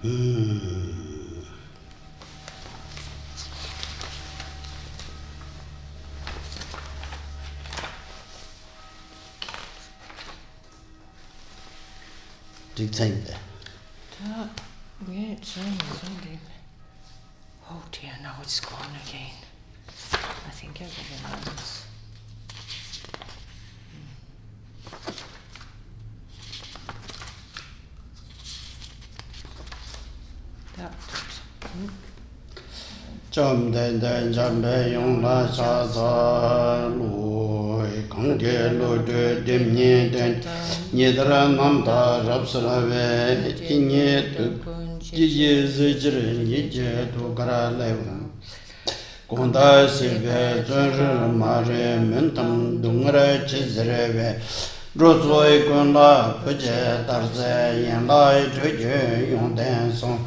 Oh dear, now it's gone again. I think everyone knows. Chom den den jambe yong la sha sa lu kong ge lu de dim ni den ni dra nam da rab sra ve ti ni tu ji ji zi ji ni je tu gra le kong da se ve zhen zhe ma re men tam dung re chi zre ve ro zoi kun la pu je dar ze yin lai zhe je yong den song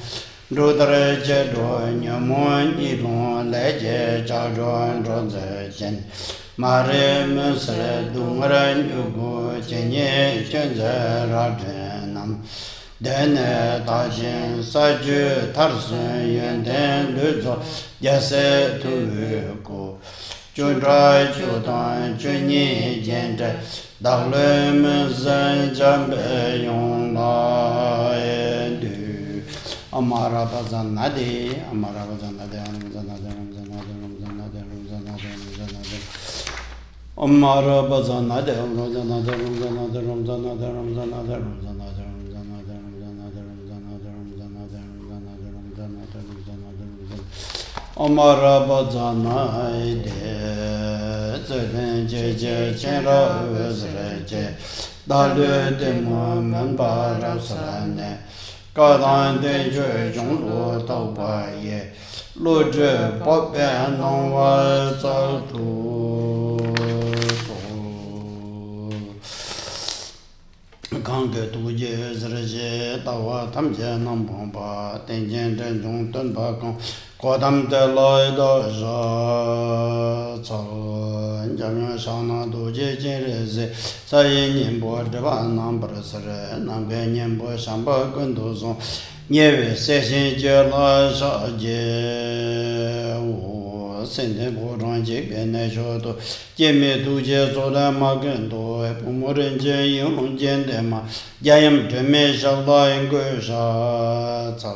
Rudra Jado Nyamon Ilon Leje Chadron Rodze Chen Mare Musre Dumra Nyugu Chenye Chenze Rajenam Dene Tajin Saju Tarsun Yenden Luzo Yase Tuku Chödrak Chodan Chönye Jente Dagle Muzen Jambe Yong Lai Du Amara Bazanade, Amara Bazanade, Amara Bazanade, Amara Bazanade, Jeje, Chera, Uzreje, Dalu de Momen Barasane. Ca dan den jue zhong luo tao ba ye, luo zhe bo bian nong wa zao tu gang ge du ye zhe je dao wa tam jie nong bong ba, den jian zhen zhong dun ba gong, guo tam de lai da zha cao, jia mian shang na du jie jin re zi, sa yin nian bo zhe ba nang ba se re, nang ge nian bo shang ba gun du zong, nie wei se xin jie la sha jie wu, sen de bo zhang jie ge nai shuo du, jie me du jie zuo de ma gen du, bu mo ren jie yin long jian de ma, jia yam zhen me sha la yin gui sha ca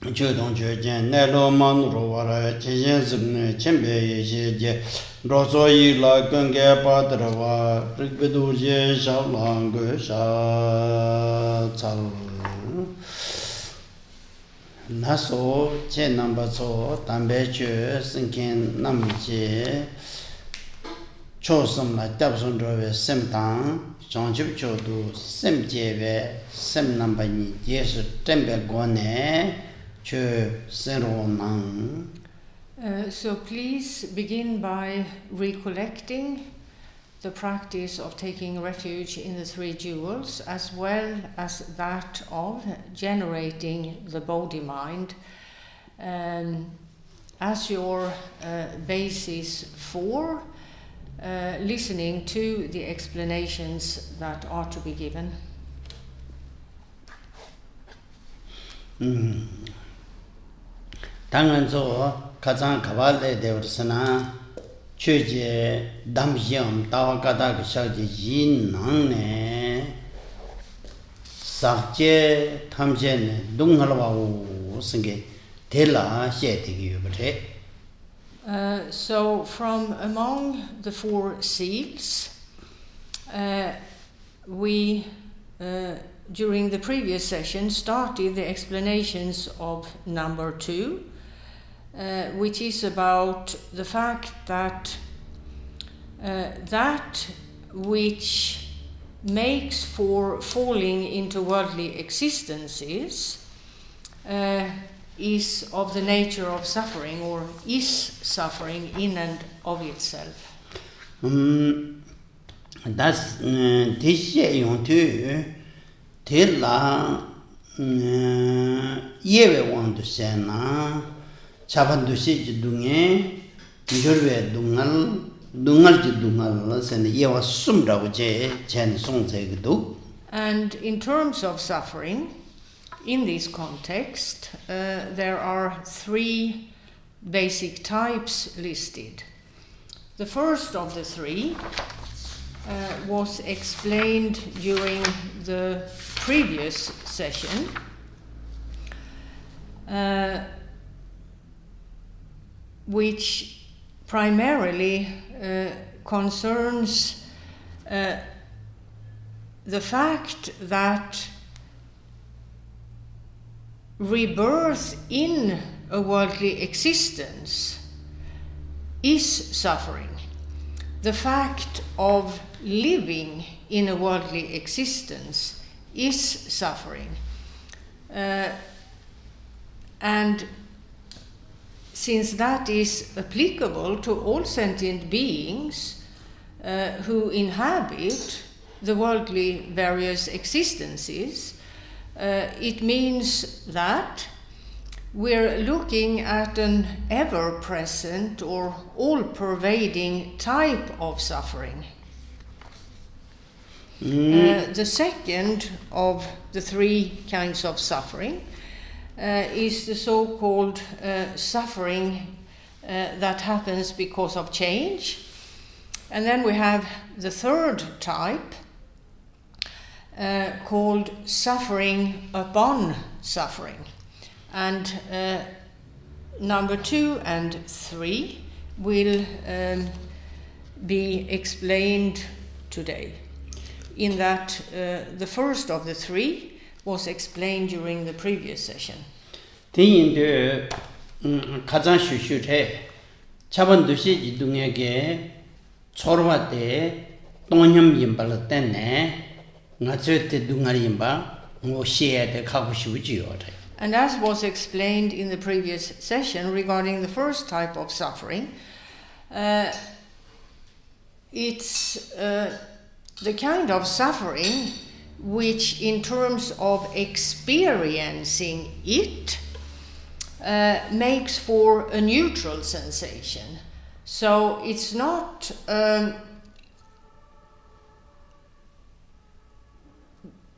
Chö dong chö jian nai lo man ro wa ra chi yin sim ne chen pe ye xie jie ro so yi la gong ge pa tra wa rik pe du jie sha lang gu sha chal na so che nam ba so tam be chö sin kin nam jie cho sam la tab sun ro we sem tang chong chip cho du sem jie we sem nam ba ni jie shi zhen be guo ne So please begin by recollecting the practice of taking refuge in the three jewels, as well as that of generating the Bodhi-mind as your basis for listening to the explanations that are to be given. 당연서 가장 가발에 되었으나 최제 담시험 다와가다 그 샤지 인능네 삭제 탐제네 농할바오 승게 델라 셰티기 요버제 So from among the four seals, we during the previous session started the explanations of number 2, which is about the fact that that which makes for falling into worldly existences is of the nature of suffering, or is suffering in and of itself. That's this year too. Tela yewe want to say na chaban to see dunge jorwe dungal ji dungal sen yewa sumra je chen song je du And in terms of suffering, in this context, there are 3 basic types listed. The first of the 3 was explained during the previous session, which primarily concerns the fact that rebirth in a worldly existence is suffering. The fact of living in a worldly existence is suffering. And since that is applicable to all sentient beings who inhabit the worldly various existences, it means that we're looking at an ever-present or all-pervading type of suffering. The second of the 3 kinds of suffering is the so-called suffering that happens because of change. And then we have the third type called suffering upon suffering. And number 2 and 3 will be explained today, in that the first of the 3 was explained during the previous session. 대인들 가장 쉬쉬해 차번듯이 이동에게 초로와때 동념 임발을 때네 나저때 둥아리 임바 뭐 시에데 가고 싶지요. And as was explained in the previous session regarding the first type of suffering, it's the kind of suffering which, in terms of experiencing it, makes for a neutral sensation. So it's not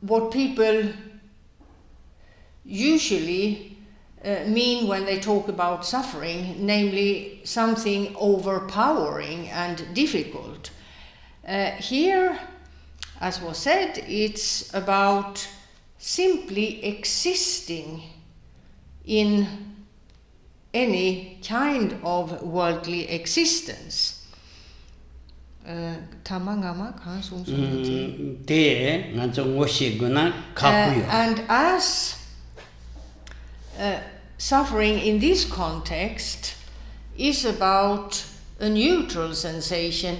what people usually mean when they talk about suffering, namely something overpowering and difficult. Here, as was said, it's about simply existing in any kind of worldly existence. And as suffering in this context is about a neutral sensation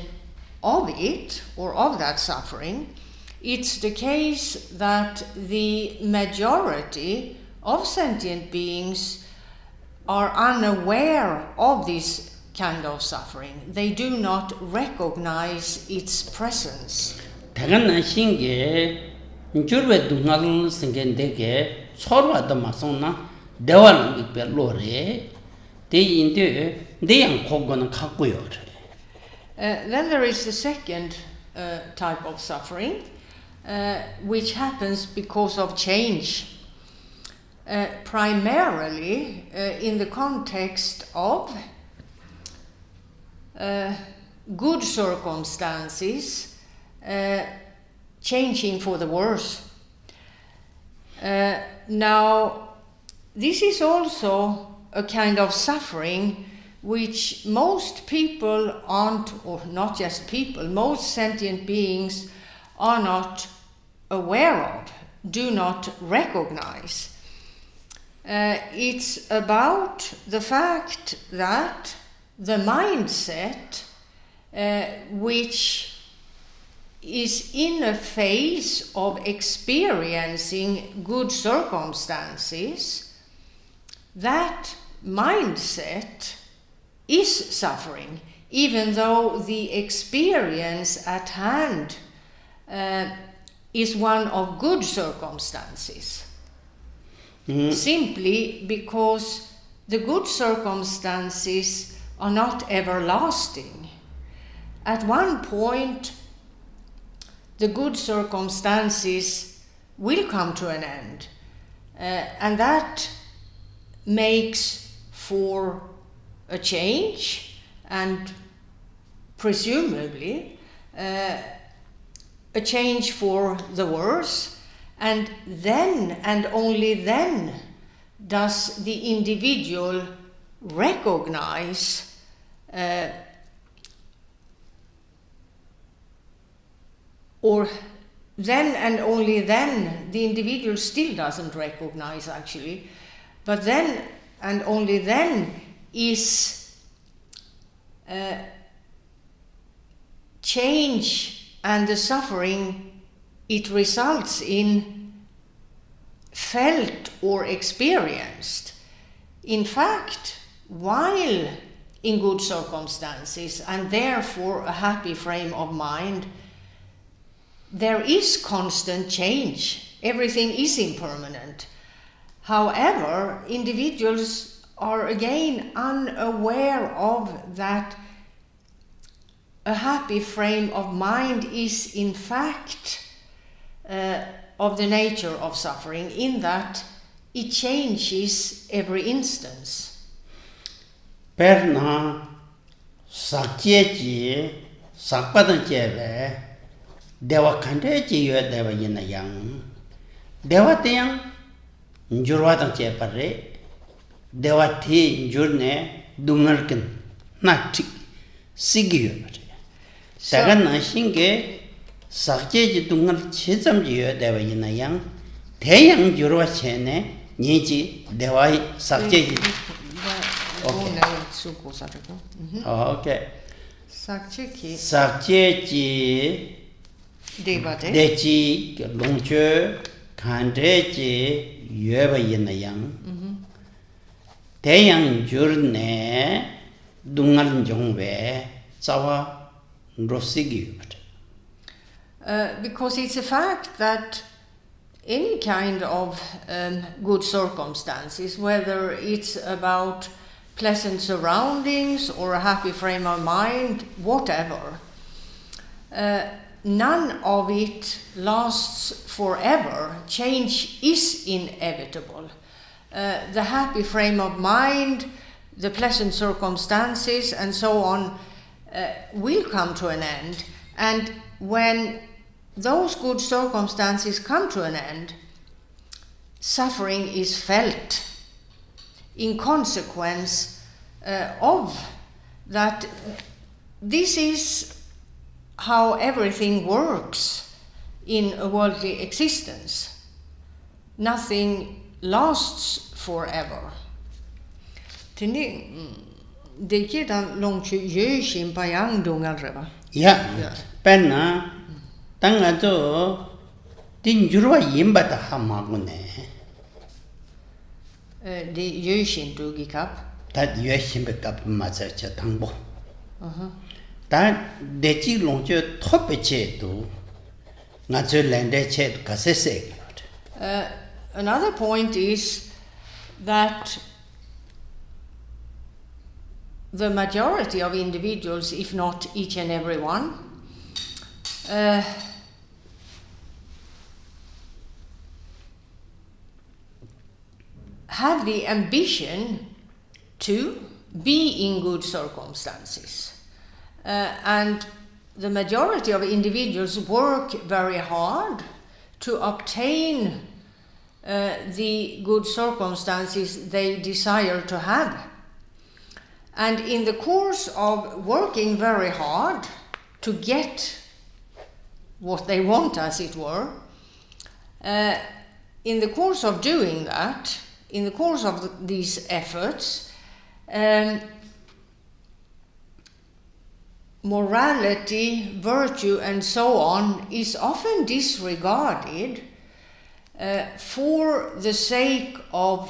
of it, or of that suffering, it's the case that the majority of sentient beings are unaware of this kind of suffering. They do not recognize its presence. Then there is the second type of suffering, which happens because of change, primarily in the context of good circumstances changing for the worse. Now, this is also a kind of suffering which most people aren't, or not just people, most sentient beings are not aware of, do not recognize. It's about the fact that the mindset which is in a phase of experiencing good circumstances, that mindset is suffering, even though the experience at hand is one of good circumstances. Simply because the good circumstances are not everlasting. At one point, the good circumstances will come to an end. And that makes for a change and presumably a change for the worse, and then and only then does the individual recognize or then and only then, the individual still doesn't recognize actually, but then and only then is change and the suffering it results in felt or experienced. In fact, while in good circumstances and therefore a happy frame of mind, there is constant change. Everything is impermanent. However, individuals are again unaware of that a happy frame of mind is in fact of the nature of suffering, in that it changes every instance. Perna sakyeji sakpadan cheve dewa khande ji yo dewa yin yang dewa teng njurwa dang che pare dewa thi njurne dungal kin na tik sigi yo pare daga na shinge sakyeji dungal chezam ji yo dewa yin yang 대양 주로 체네 니지 대와이 삭제지 오케이 삭제지 대지 롱주 칸데지 유에바이나양 대양 주르네 둥알 종베 자와 로시기 because it's a fact that any kind of good circumstances, whether it's about pleasant surroundings or a happy frame of mind, whatever, none of it lasts forever. Change is inevitable. The happy frame of mind, the pleasant circumstances, and so on, will come to an end. And when those good circumstances come to an end, suffering is felt in consequence of that. This is how everything works in a worldly existence. Nothing lasts forever. Yeah, penna 당아도 딘주르와 임바다 하마구네 디 유신 두기캅 다 유신백갑 맞아죠 당보 다 대지 롱저 톱베체도 나저 랜데체 가세세 another point is that the majority of individuals, if not each and every one, have the ambition to be in good circumstances. And the majority of individuals work very hard to obtain the good circumstances they desire to have. And in the course of working very hard to get what they want, as it were, in the course of doing that, in the course of these efforts, morality, virtue, and so on is often disregarded for the sake of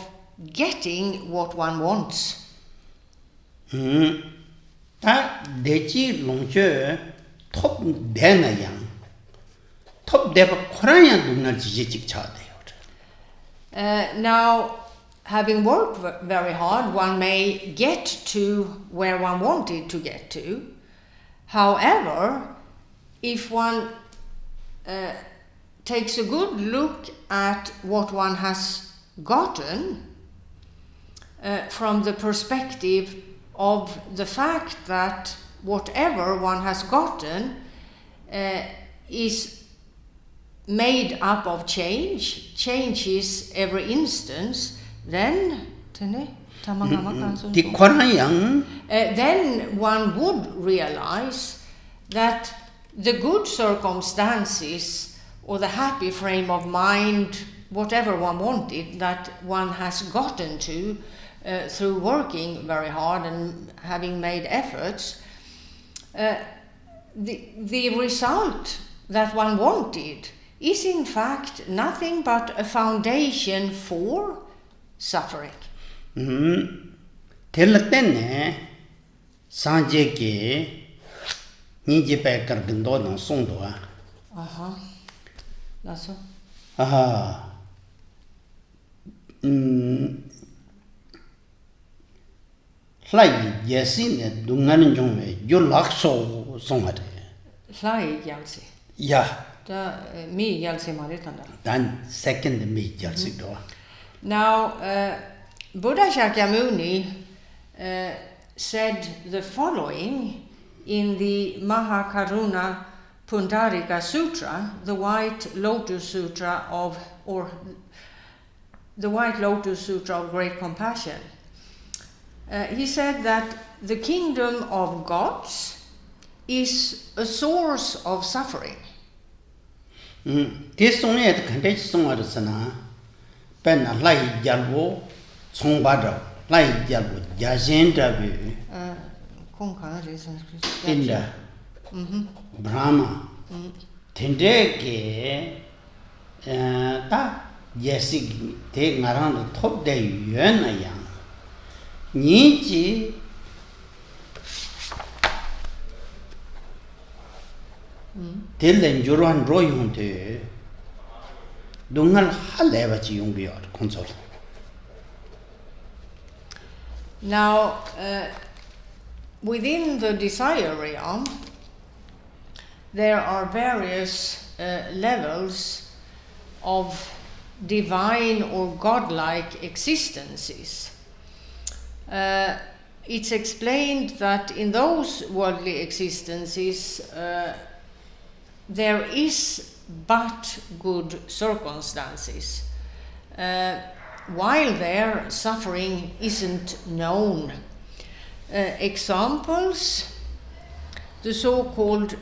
getting what one wants. 다 대지 롱저 톱 대나양 톱 대바 코라냐 눈날 지지직 차대요. Now, having worked very hard, one may get to where one wanted to get to. However, if one takes a good look at what one has gotten from the perspective of the fact that whatever one has gotten is made up of changes every instance, then one would realize that the good circumstances or the happy frame of mind, whatever one wanted, that one has gotten to through working very hard and having made efforts, the result that one wanted is in fact nothing but a foundation for suffering. Telatene Sanjeke Niji Gando no Sondoa. That's so. Fly Yesin Dungan Jome, you lakso songate. Fly Yalsi. Yeah. Me Yalsi Maritanda. Then second me Yalsi door. Now, Buddha Shakyamuni said the following in the Mahakaruna Pundarika Sutra, the White Lotus Sutra of Great Compassion. He said that the kingdom of gods is a source of suffering. This only at contains some other sana. Pen a light yellow, song butter, light yellow, Yasin Dabu. Inda Brahma Tendeke Ta Yesig take around the top day Yuan Yang Niji Till then Juran Royunte Dungal Halevachi Yumbior consort. Now, within the desire realm, there are various levels of divine or godlike existences. It's explained that in those worldly existences there is but good circumstances, while there suffering isn't known. Examples: the so-called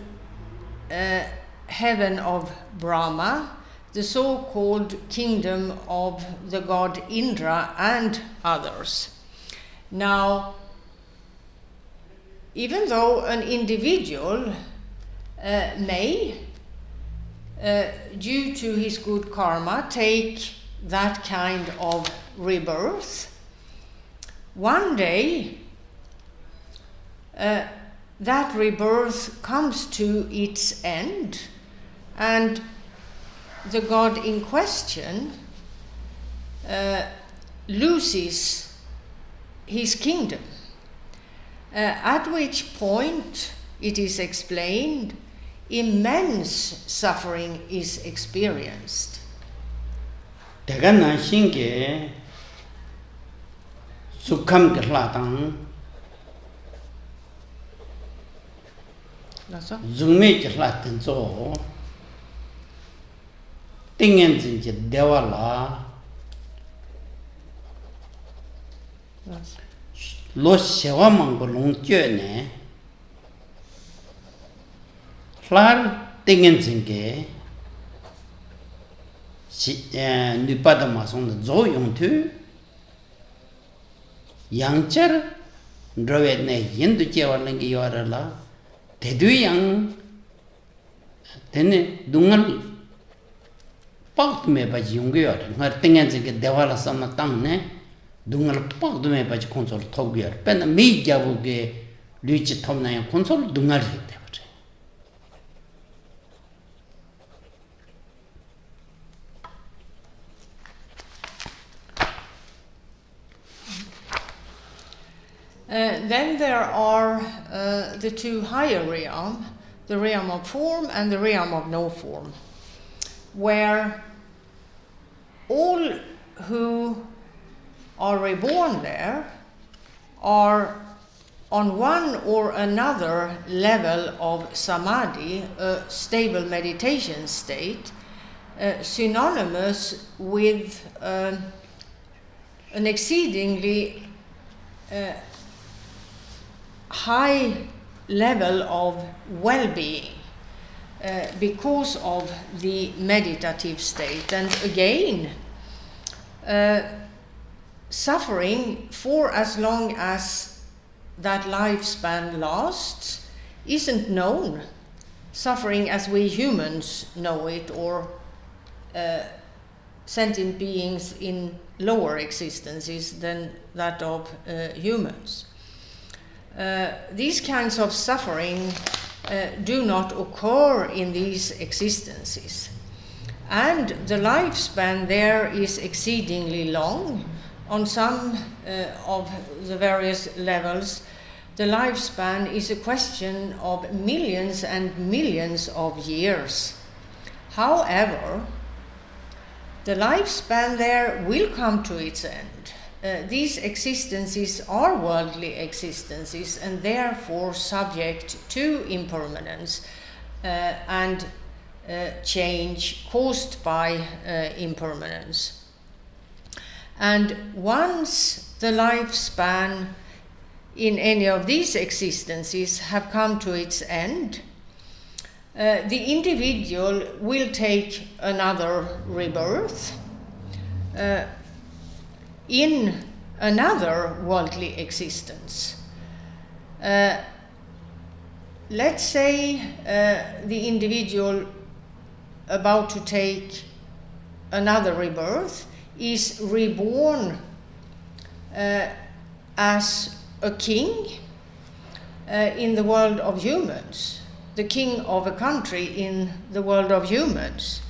heaven of Brahma, the so-called kingdom of the god Indra, and others. Now, even though an individual may, due to his good karma, take that kind of rebirth, one day that rebirth comes to its end, and the god in question loses his kingdom, at which point, it is explained, immense suffering is experienced. Dagana Shinge Sukam Glatang Zume Latin so Dingen in Dewala Los Shawamang Bolong Jene Flar Dingen Zinge Nupadamas on the Zoyong too Yangcher Drawet Ne Yendu Chewalangi Yorala Tedu Yang Then Dungal Palt me by Jungior, where Dingen Zinge Devala Samatang ne Dungal Palt me by console Togier, Pen a me Jabuge Luchi Tomna console Dungal. Then there are the two higher realms, the realm of form and the realm of no form. where all who are reborn there are on one or another level of samadhi, a stable meditation state, synonymous with an exceedingly high level of well-being because of the meditative state. And again, suffering for as long as that lifespan lasts isn't known. Suffering as we humans know it, or sentient beings in lower existences than that of humans. These kinds of suffering do not occur in these existences. And the lifespan there is exceedingly long. On some of the various levels, the lifespan is a question of millions and millions of years. However, the lifespan there will come to its end. These existences are worldly existences and therefore subject to impermanence and change caused by impermanence. And once the lifespan in any of these existences have come to its end, the individual will take another rebirth in another worldly existence. Let's say the individual about to take another rebirth is reborn as a king in the world of humans, the king of a country in the world of humans.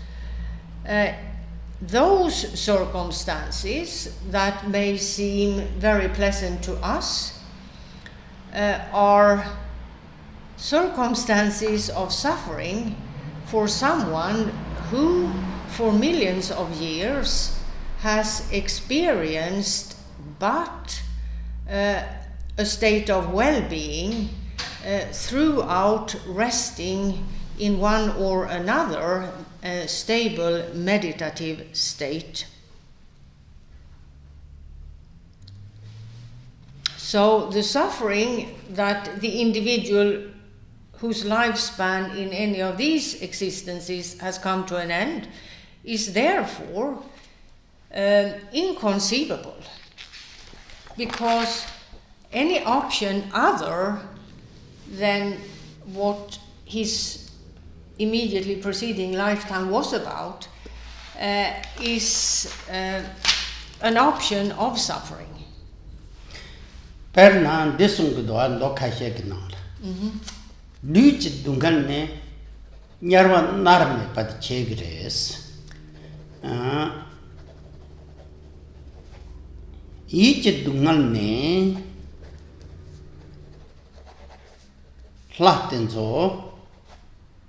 Those circumstances that may seem very pleasant to us are circumstances of suffering for someone who for millions of years has experienced but a state of well-being throughout resting in one or another stable meditative state. So the suffering that the individual whose lifespan in any of these existences has come to an end is therefore inconceivable, because any option other than what his immediately preceding lifetime was about is an option of suffering. Pernan disungdo an lokasheknal. Luch dunganne nyarwa narme pad chegres. Each dungalne Latenzo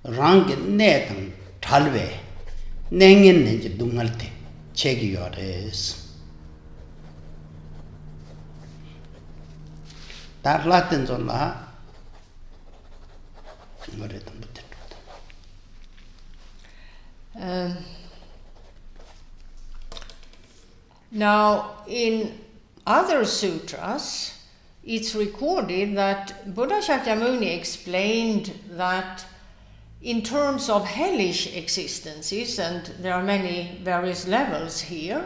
rang netang talwe nengen nenj dungalte chegiyores. That Latenzo la now, in other sutras, it's recorded that Buddha Shakyamuni explained that in terms of hellish existences, and there are many various levels here,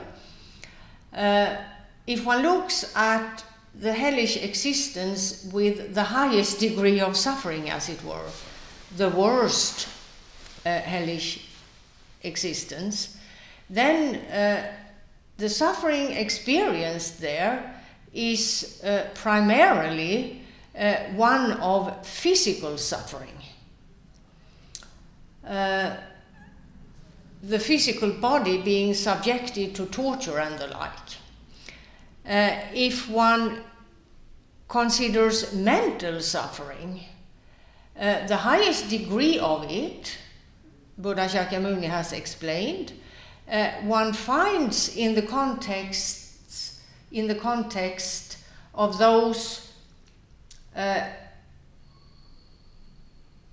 if one looks at the hellish existence with the highest degree of suffering, as it were, the worst hellish existence, then the suffering experienced there is primarily one of physical suffering. The physical body being subjected to torture and the like. If one considers mental suffering, the highest degree of it Buddha Shakyamuni has explained, one finds in the context of those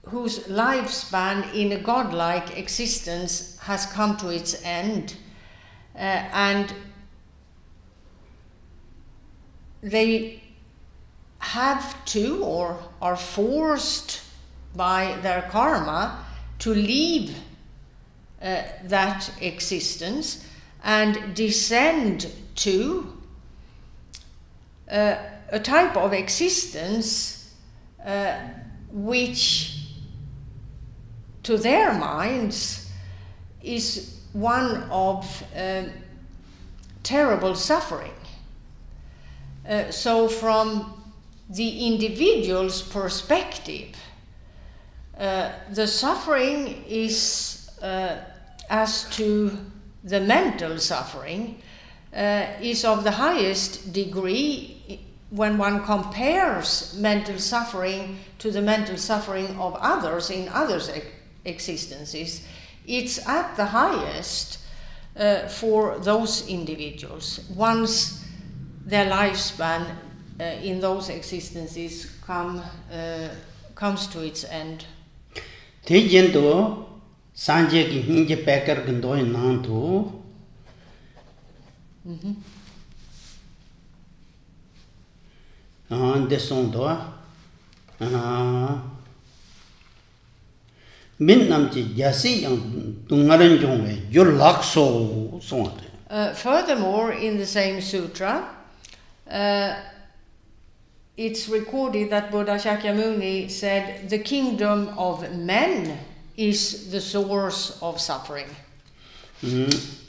whose lifespan in a godlike existence has come to its end, and they have to or are forced by their karma to leave that existence and descend to a type of existence which to their minds is one of terrible suffering. So from the individual's perspective, the suffering is, as to the mental suffering, is of the highest degree when one compares mental suffering to the mental suffering of others in others' existences. It's at the highest for those individuals once their lifespan in those existences comes to its end. Tejendo sanje ki hinje pekar gendo nantu. Desondo min namji yasi yang tungaran jongwe yo lakso sonde. Furthermore, in the same sutra, it's recorded that Buddha Shakyamuni said the kingdom of men is the source of suffering,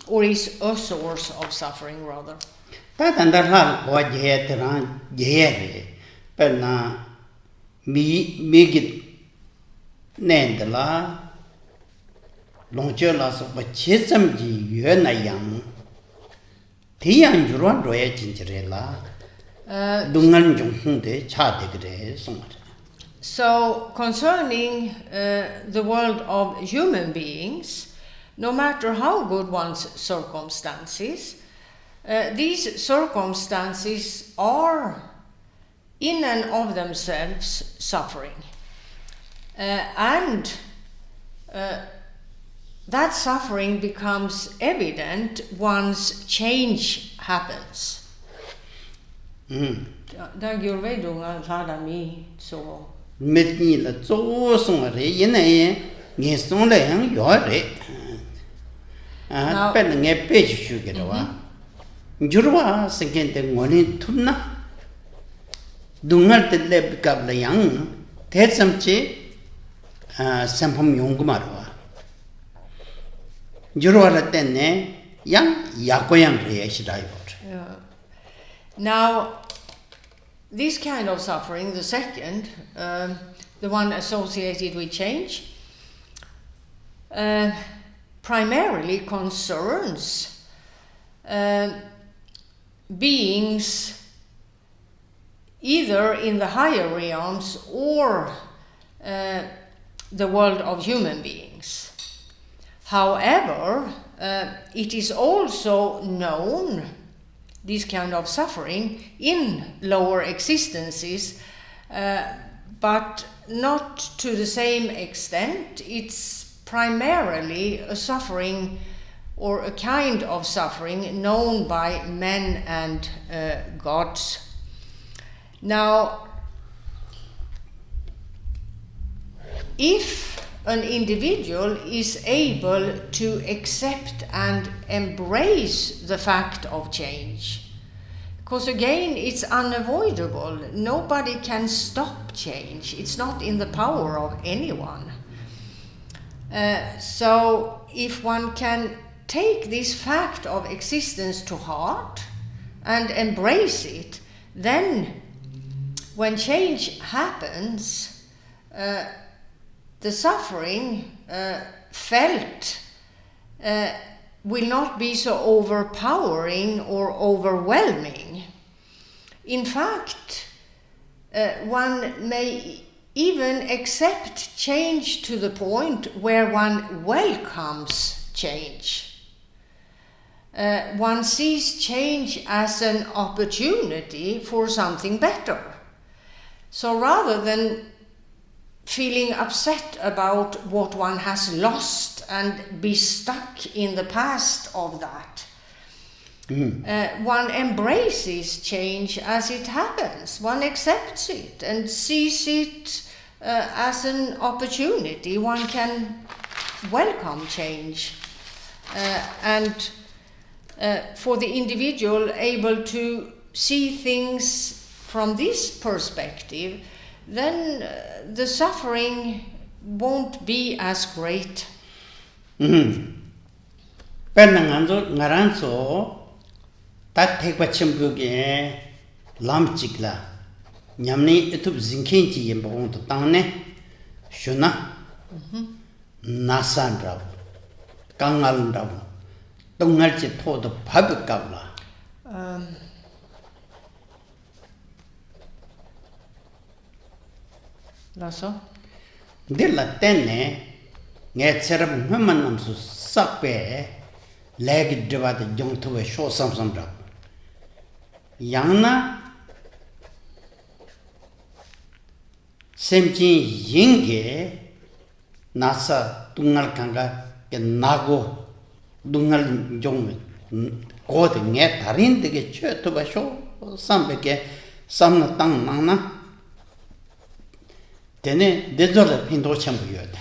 or is a source of suffering rather. Tatandala wajetran jere perna migit nendla longchola so bachesam ji yena yang tiyan juran roye chinjrela dungan jongde chade gre somare. So concerning the world of human beings, no matter how good one's circumstances, these circumstances are in and of themselves suffering. And that suffering becomes evident once change happens. Da gjorde dunga lada mi så. Metni la zo song re yene nge song le yang yo re. Pen nge pe chu ge wa. Jurwa singen de ngoni thunna. Dungal te le kap la yang the samche sampam yong gu marwa. Jurwa la tenne yang yakoyang re shidai bot. Now, this kind of suffering, the second, the one associated with change, primarily concerns beings either in the higher realms or the world of human beings. However, it is also known, this kind of suffering, in lower existences, but not to the same extent. It's primarily a suffering or a kind of suffering known by men and gods. Now, if an individual is able to accept and embrace the fact of change, because again it's unavoidable, nobody can stop change, it's not in the power of anyone. So if one can take this fact of existence to heart and embrace it, then when change happens, the suffering felt will not be so overpowering or overwhelming. In fact, one may even accept change to the point where one welcomes change. One sees change as an opportunity for something better. So rather than feeling upset about what one has lost and be stuck in the past of that, one embraces change as it happens. One accepts it and sees it as an opportunity. One can welcome change. And for the individual able to see things from this perspective, then the suffering won't be as great. Ta tekpa chimbuge lam chikla nyamni etup zinkin ji yembong to tangne shuna nasan rab kangal rab tongal chi tho to phab kabla Lasso? Dilla tenne nge cherab hmanam su sakpe leg dewa de jong to sho sam rab Yangna semjin yinge nasa tungal kanga ke nago dungal jong god nge tarin de che to ba sho sambe ke samna tang nangna dene dezor pindo chambu yoda.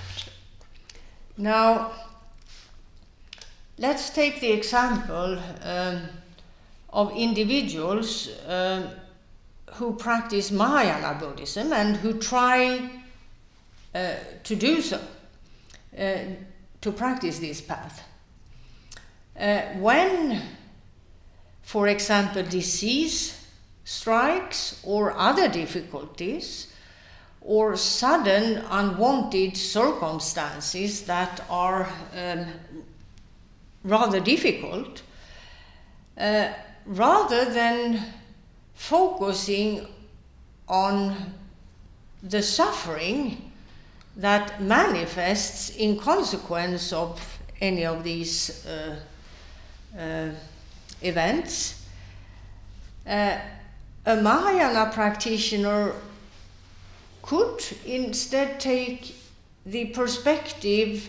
Now let's take the example of individuals who practice Mahayana Buddhism and who try to do so, to practice this path. When, for example, disease strikes or other difficulties or sudden unwanted circumstances that are rather difficult, rather than focusing on the suffering that manifests in consequence of any of these events, a Mahayana practitioner could instead take the perspective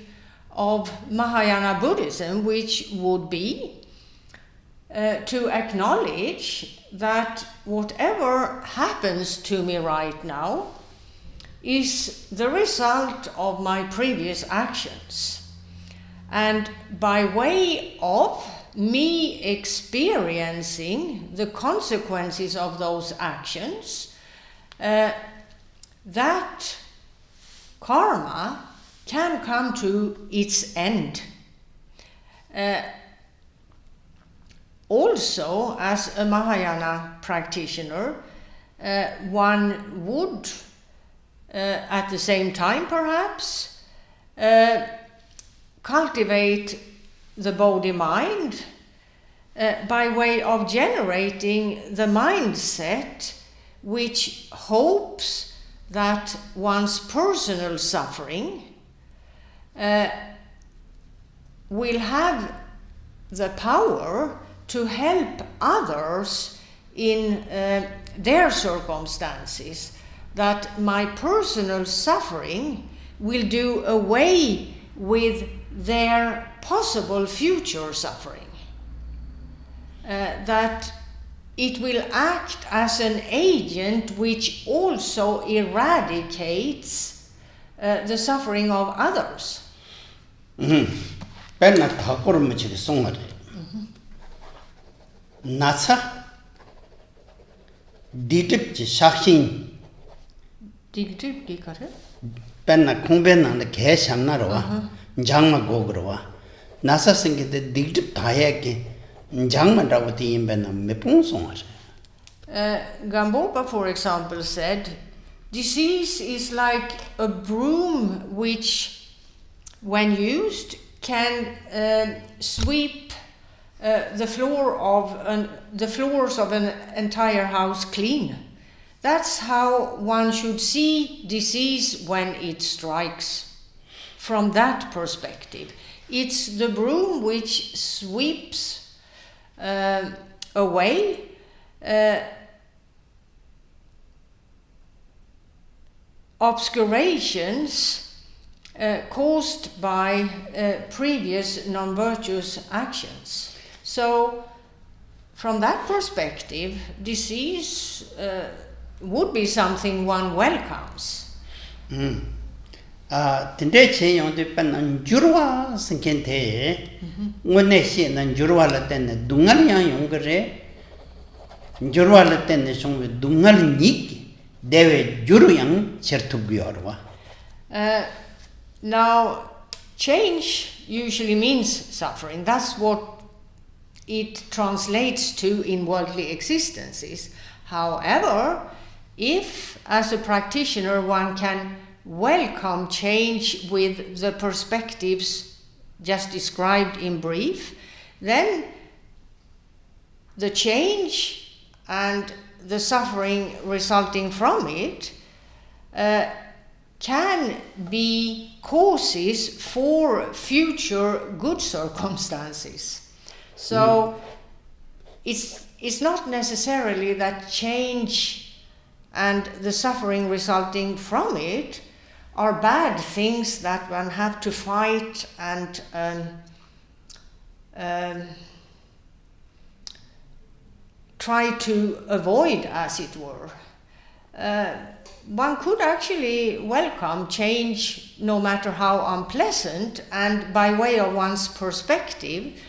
of Mahayana Buddhism, which would be to acknowledge that whatever happens to me right now is the result of my previous actions. And by way of me experiencing the consequences of those actions, that karma can come to its end. Also, as a Mahayana practitioner, one would, at the same time perhaps, cultivate the body-mind by way of generating the mindset which hopes that one's personal suffering will have the power to help others in their circumstances, that my personal suffering will do away with their possible future suffering, that it will act as an agent which also eradicates the suffering of others. Natsa Didip Shakshin Digdip Gikare? Penna Kumben the Keshamna Jangma Gogrova Nasa singing the Digdip Tayaki Jangma Ravati in Benam Mepung. Gampopa, for example, said, disease is like a broom which, when used, can sweep the floors of an entire house clean. That's how one should see disease when it strikes. From that perspective, it's the broom which sweeps away obscurations caused by previous non-virtuous actions. So, from that perspective, disease would be something one welcomes. Tende che yong de pen jurwa sinkente ngone she nan jurwa la ten dungal yang yong gre jurwa la ten song dungal nik deve juru yang chertu gyorwa. Now, change usually means suffering. That's what it translates to in worldly existences. However, if as a practitioner one can welcome change with the perspectives just described in brief, then the change and the suffering resulting from it can be causes for future good circumstances. So it's not necessarily that change and the suffering resulting from it are bad things that one have to fight and try to avoid, as it were. One could actually welcome change no matter how unpleasant, and by way of one's perspective,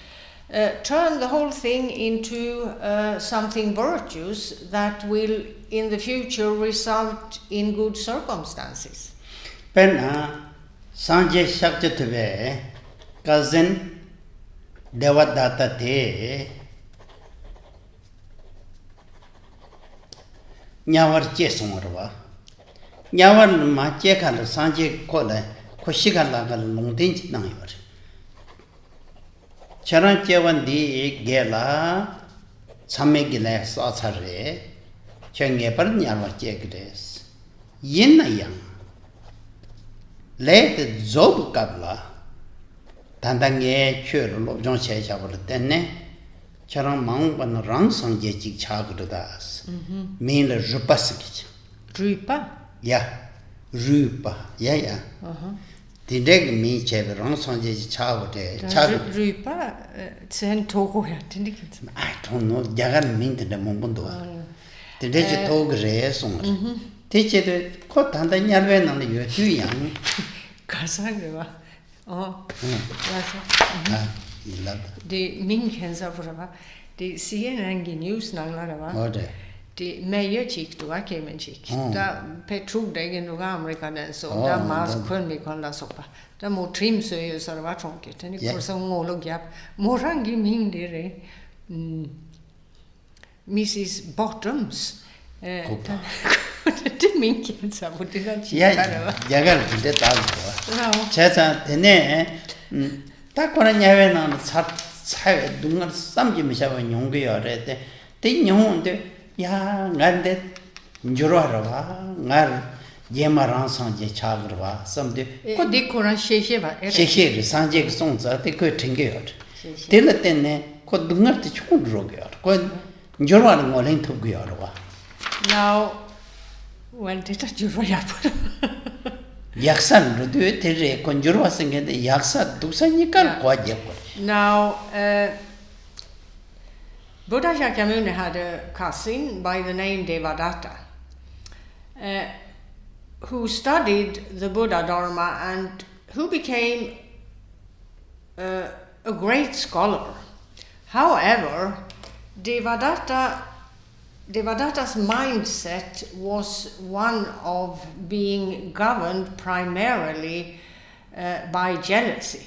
turn the whole thing into something virtuous that will in the future result in good circumstances. Pena sanje shakjatve cousin devadatta te nyawar che songarwa nyawar ma che khal sanje kola khoshikala gal longdin chi nang yor charan chewan di gela chamme gila sa chare chenge par nyawar che gres yin na yang let zob kabla tandangye chör lobjong che chabur tenne charan mang ban rang sangje chik chagrudas min le rupasik Rupa? ya rupa ya direct mi che rang sangje chagde Rupa sen togo ya tindikin. I don't know jagar min de mongondo direct togre song teche ko tanda nyalwe nang yo tu yang 가사가 와서 ilad de minkensa förra de CNN news nanglara va ode de meje chick då kemen chick da petrogdegen och amerikanen så da mas kun mi kan la soppa da mo trim så ju så var trångt den går så ngolog jap morangi min dire Mrs. Bottoms det minken så på det där chick jagar de tal chacha tene takora nyawe na sa dungar samji mishawa nyongge yore te nyonde ya ngande njurwa ngar yemarang sanje chagrwa samde ko dikora sheshe ba sheshe sanje songza te ko tinge yor tele tene ko dungar te chukun roge yor ko njurwa ngolen thug yorwa now when did you write yaksan rudu tere konjurwa singende yaksa duksanikal kwaje. Now Buddha Shakyamuni had a cousin by the name Devadatta who studied the Buddha Dharma and who became a great scholar. However, Devadatta's mindset was one of being governed primarily by jealousy.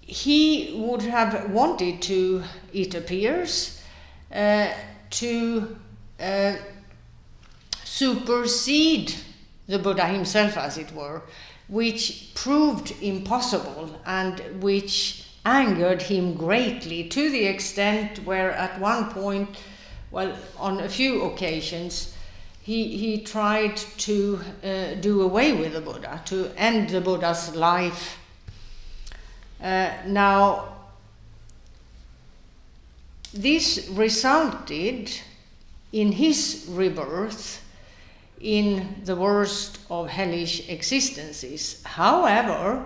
He would have wanted to, it appears, to supersede the Buddha himself, as it were, which proved impossible and which angered him greatly, to the extent where at one point well, on a few occasions, he tried to do away with the Buddha, to end the Buddha's life. Now, this resulted in his rebirth in the worst of hellish existences. However,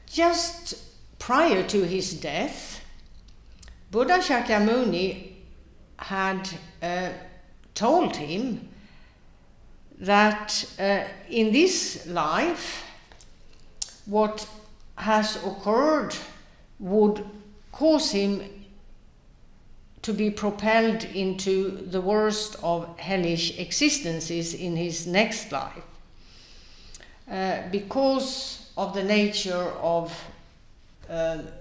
just prior to his death, Buddha Shakyamuni had told him that in this life, what has occurred would cause him to be propelled into the worst of hellish existences in his next life, because of the nature of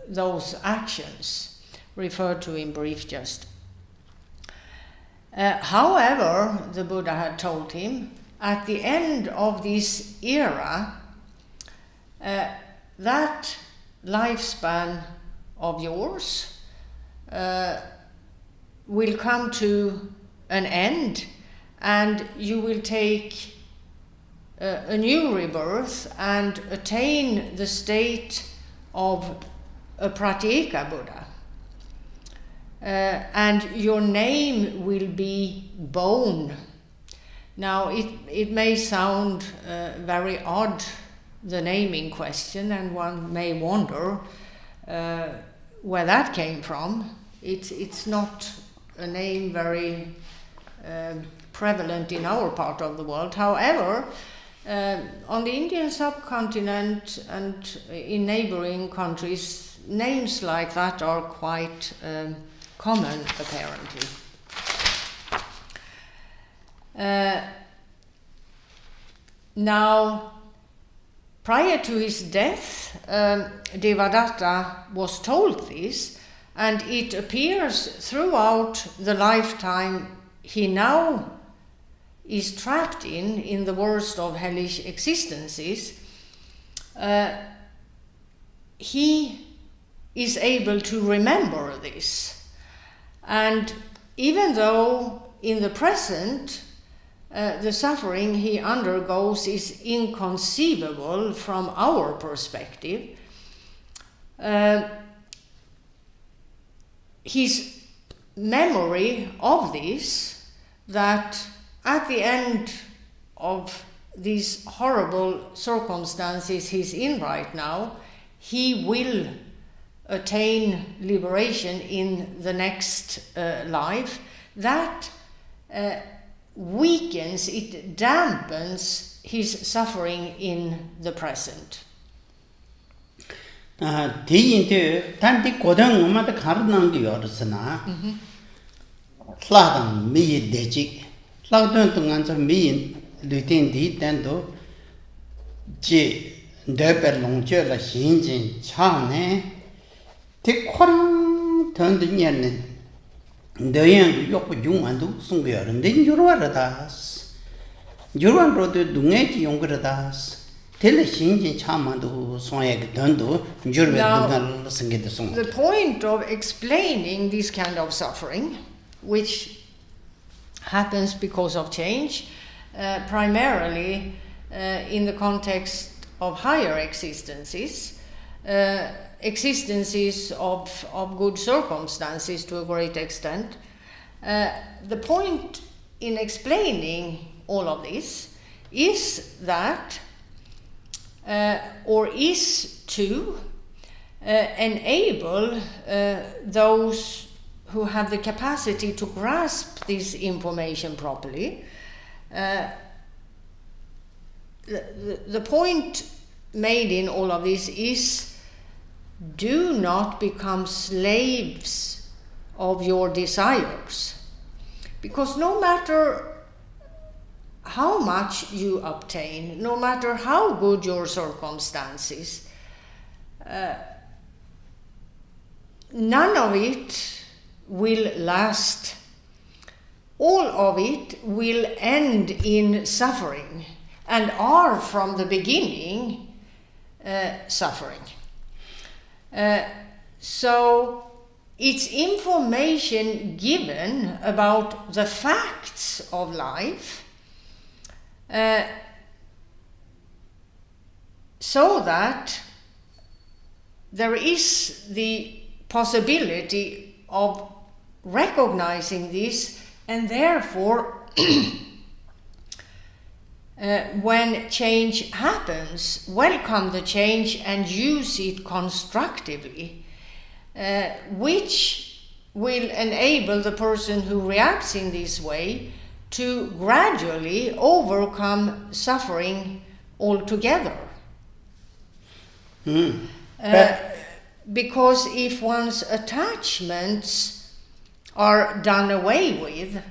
those actions referred to in brief just. However, the Buddha had told him, at the end of this era, that lifespan of yours will come to an end, and you will take a new rebirth and attain the state of a Pratyeka Buddha. And your name will be Bone. Now, it may sound very odd, the naming question, and one may wonder where that came from. It's not a name very prevalent in our part of the world. However, on the Indian subcontinent and in neighboring countries, names like that are quite common, apparently. Now, prior to his death, Devadatta was told this, and it appears throughout the lifetime he now is trapped in the worst of hellish existences. He is able to remember this. And even though in the present the suffering he undergoes is inconceivable from our perspective, his memory of this, that at the end of these horrible circumstances he's in right now, he will attain liberation in the next life, that weakens, it dampens his suffering in the present. Diinte tanti kodang umata karnang di yorsana. Ladang mi deji. Laudon tungan sa mi lutin di tendo ji deper longje la xinjin chane. Te korang tendo nyane. Ndeyan yok yung andu sungyor nden jurwaradas. Jurwan rodo dungeji yongaradas. Now, the point of explaining this kind of suffering, which happens because of change, primarily in the context of higher existences, existences of good circumstances to a great extent, the point in explaining all of this is that or is to enable those who have the capacity to grasp this information properly. The point made in all of this is, do not become slaves of your desires, because no matter how much you obtain, no matter how good your circumstances, none of it will last. All of it will end in suffering, and are from the beginning suffering. So it's information given about the facts of life, so that there is the possibility of recognizing this, and therefore when change happens, welcome the change and use it constructively, which will enable the person who reacts in this way to gradually overcome suffering altogether. Because if one's attachments are done away with,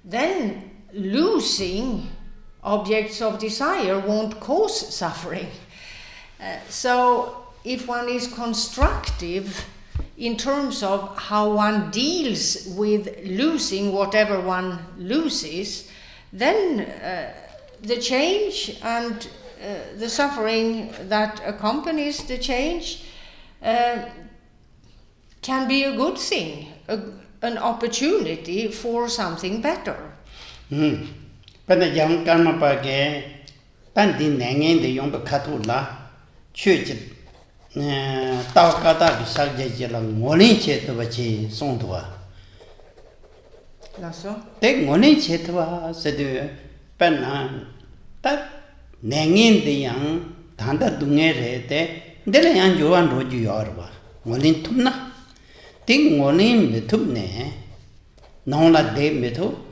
then losing objects of desire won't cause suffering. So if one is constructive in terms of how one deals with losing whatever one loses, then the change and the suffering that accompanies the change can be a good thing, an opportunity for something better. But the young Gampopa Pandi Nangin the young Katula Church Taukata Sajala Molinche to Vachi Sondua. Take Molinche to us, said Penna that Nangin the young Tanda Dungere, Delayan Joan Roju Yorba, Molin Tumna. Think Molin Betubne, Nola de Meto.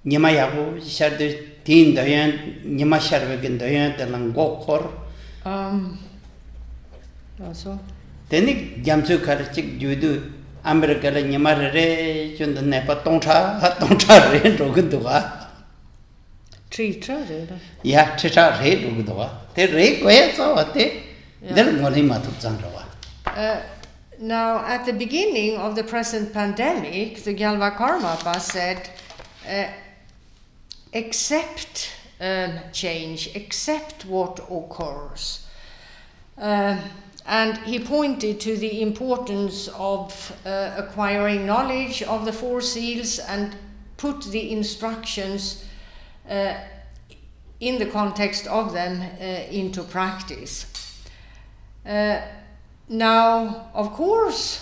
Nimayago Shard Teen Diane, Nima Sharvagan Diane, the Langokor. Also. Then it Jamsu Karachik Judu, America, Nimare, and the Nepa Toncha, Toncha, Roguntua. Treacher, yeah, Tita, Roguntua. They rake where so at it. Then Molima to Zandrava. Now, at the beginning of the present pandemic, the Gampopa said, accept change, accept what occurs. And he pointed to the importance of acquiring knowledge of the Four Seals and put the instructions in the context of them into practice. Now, of course,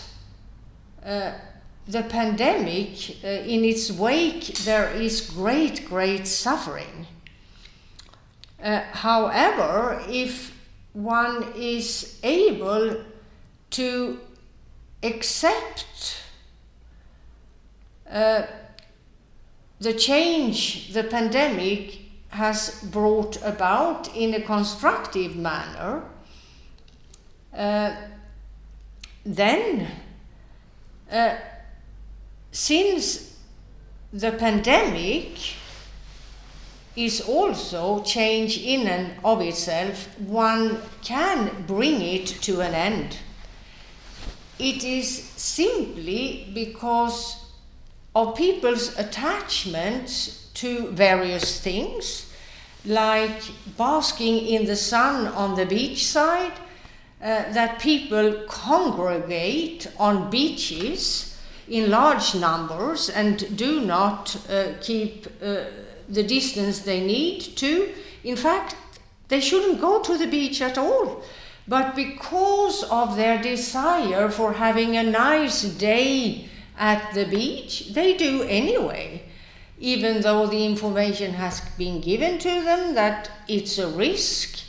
the pandemic, in its wake, there is great suffering. However, if one is able to accept the change the pandemic has brought about in a constructive manner, then since the pandemic is also change in and of itself, one can bring it to an end. It is simply because of people's attachments to various things, like basking in the sun on the beach side, that people congregate on beaches in large numbers and do not keep the distance they need to. In fact, they shouldn't go to the beach at all. But because of their desire for having a nice day at the beach, they do anyway, even though the information has been given to them that it's a risk,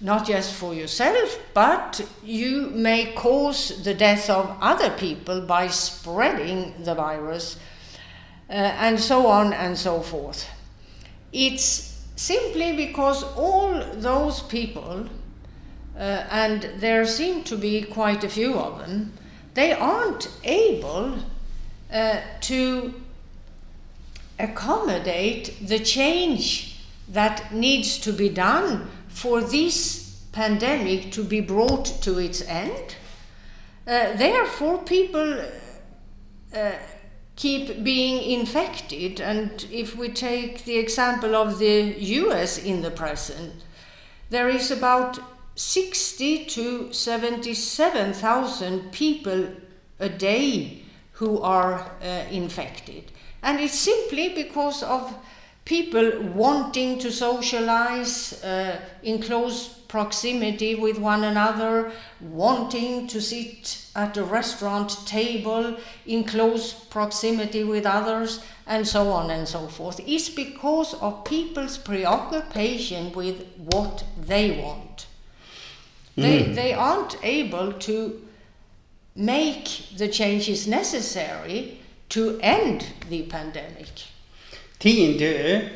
not just for yourself, but you may cause the death of other people by spreading the virus, and so on and so forth. It's simply because all those people, and there seem to be quite a few of them, they aren't able to accommodate the change that needs to be done for this pandemic to be brought to its end. Therefore, people keep being infected, and if we take the example of the US in the present, there is about 60 to 77,000 people a day who are infected. And it's simply because of people wanting to socialize in close proximity with one another, wanting to sit at a restaurant table in close proximity with others, and so on and so forth. It's because of people's preoccupation with what they want. They aren't able to make the changes necessary to end the pandemic. Tande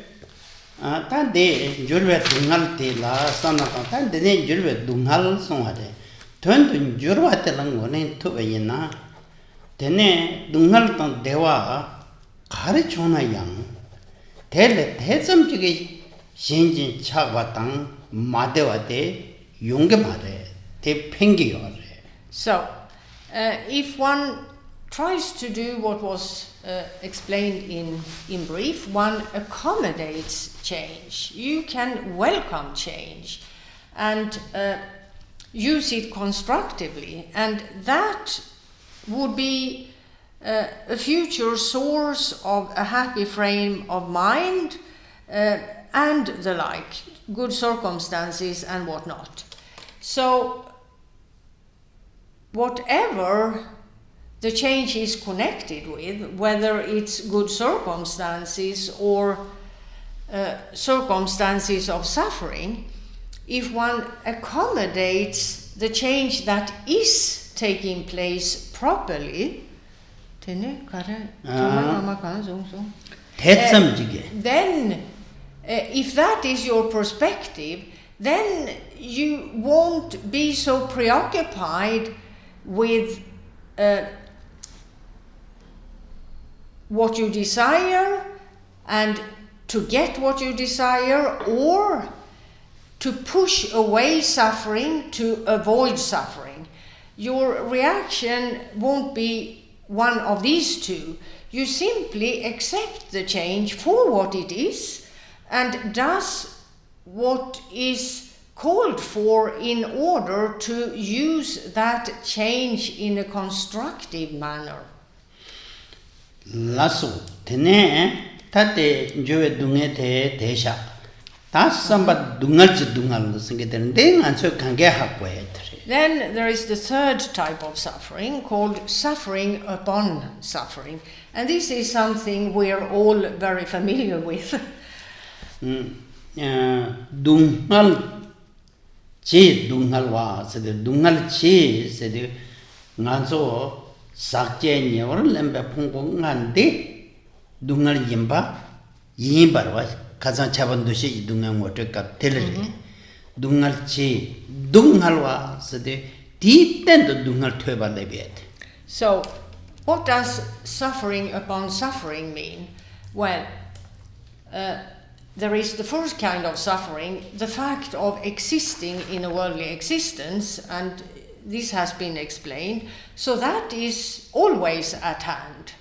jurwe dungal te la sanaka tande ne jurwe dungal songare tön jurwa te langone to bayina tene dungal tan dewa khare chona yang tele thesam jige shinjin chagwa tang madewa de yongge mare te pengi yore. So if one tries to do what was explained in brief, one accommodates change. You can welcome change and use it constructively, and that would be a future source of a happy frame of mind and the like, good circumstances and whatnot. So whatever the change is connected with, whether it's good circumstances or circumstances of suffering, if one accommodates the change that is taking place properly, then if that is your perspective, then you won't be so preoccupied with what you desire and to get what you desire, or to push away suffering to avoid suffering. Your reaction won't be one of these two. You simply accept the change for what it is and does what is called for in order to use that change in a constructive manner. Lasso tene tate joe dunge te desha ta samba dungal dungal singeten deng anso kange hakwe. Then there is the third type of suffering called suffering upon suffering, and this is something we're all very familiar with. Dungal chi dungal wa sede dungal chi sede nganso sakje nyeor lembe phungko ngande dungal yimba yimbarwa kazan chaban doshi dungal ngote kap telere dungal chi dungalwa sede titen dungal theba lebet. So what does suffering upon suffering mean? Well, there is the first kind of suffering, the fact of existing in a worldly existence, and this has been explained, so that is always at hand.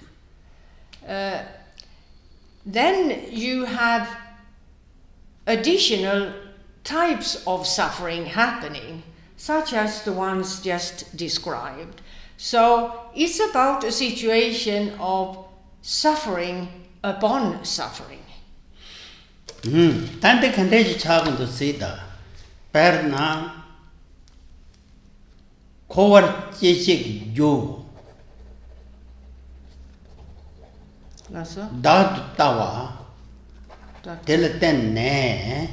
Then you have additional types of suffering happening, such as the ones just described. So it's about a situation of suffering upon suffering. Tante kandeji chagundu sida perna kowar chechik jo dadu tawa teleten ne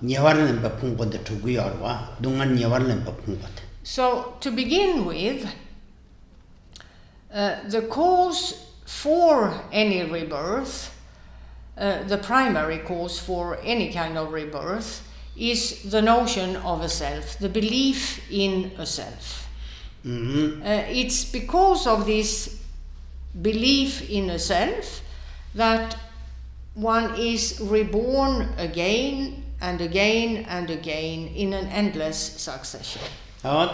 nyewarlen ba phungpode thuguyarwa dungan nyewarlen ba phungpode. So to begin with, the cause for any rebirth, the primary cause for any kind of rebirth, is the notion of a self, the belief in a self. It's because of this belief in a self that one is reborn again and again and again in an endless succession. And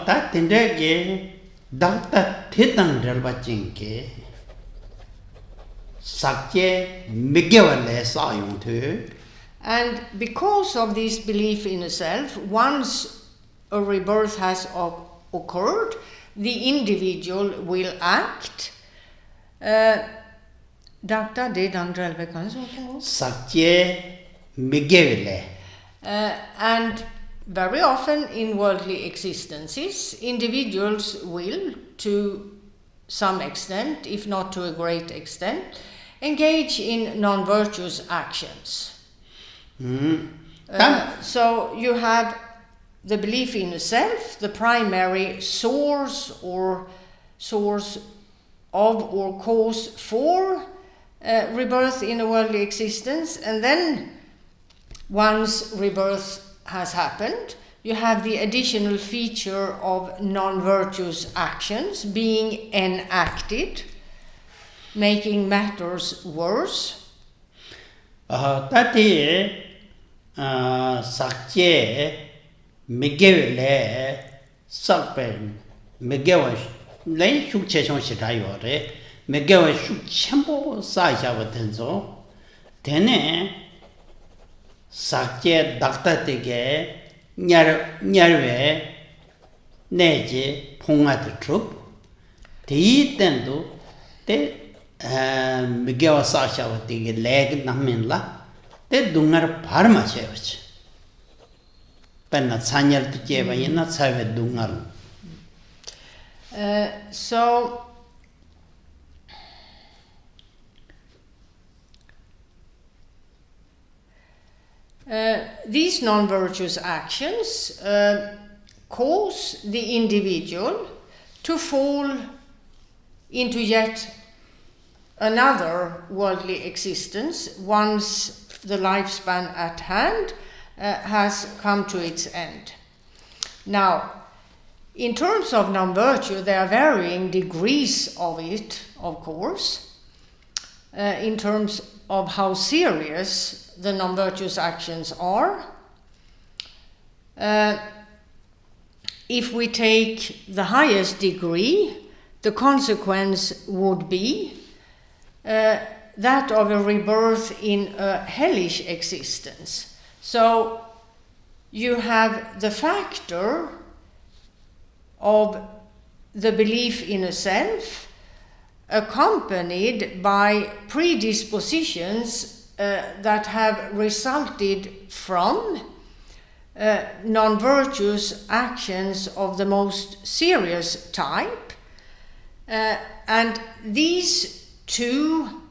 because of this belief in a self, once a rebirth has occurred, the individual will act. Dr. De Dandrelbekan, Sakje Migevile. And very often in worldly existences, individuals will, to some extent, if not to a great extent, engage in non-virtuous actions. So you have the belief in the self, the primary source of or cause for rebirth in a worldly existence, and then once rebirth has happened, you have the additional feature of non-virtuous actions being enacted, making matters worse. Tati sakje migevile sakpen migewa len shuk chechon shitayo re migewa shuk chenpo sa shawa tenzo tene sakje dakta tege nyarwe neje pongat trup ti tendo te migewa sa shawa tege leg namin la te dungar parma chevach penna tsanyar tu cheva yena tsave dungar. So these non-virtuous actions cause the individual to fall into yet another worldly existence once the lifespan at hand has come to its end. Now, in terms of non-virtue, there are varying degrees of it, of course, in terms of how serious the non-virtuous actions are. If we take the highest degree, the consequence would be that of a rebirth in a hellish existence. So you have the factor of the belief in a self accompanied by predispositions that have resulted from non-virtuous actions of the most serious type, and these two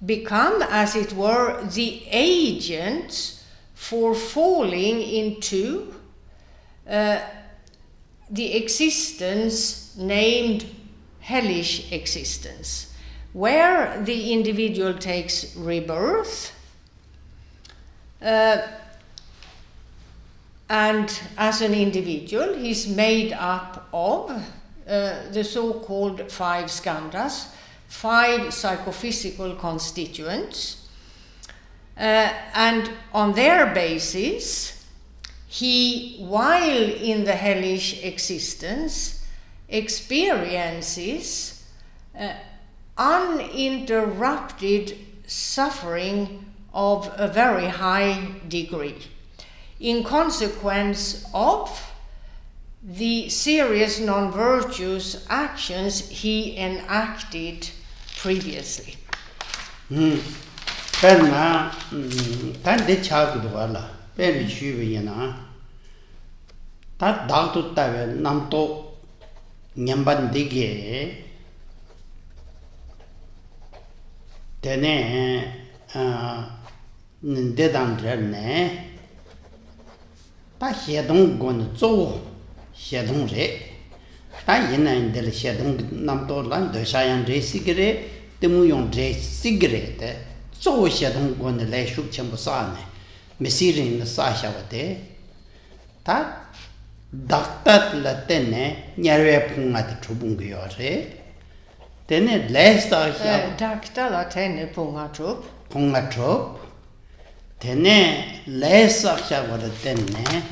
become, as it were, the agents for falling into the existence named hellish existence, where the individual takes rebirth and as an individual he's made up of the so-called 5 skandhas, 5 psychophysical constituents, and on their basis he, while in the hellish existence, experiences uninterrupted suffering of a very high degree in consequence of the serious non-virtuous actions he enacted previously. Penna tande chagdu wala pen shuwina ta dagtu tave namto nyamban dige tene ndedan rene ta hedong gon zo hedong re ta yina indel hedong namto lan de shayan re sigre temu yong re sigre te zo hedong gon le shuk chenpo sa ne mesirin sa shawate ta daktat la tene nyarwe pungat chubung gyo re tene lesta Dakta la tene pungatrup pungatrup tene lesa shawara tene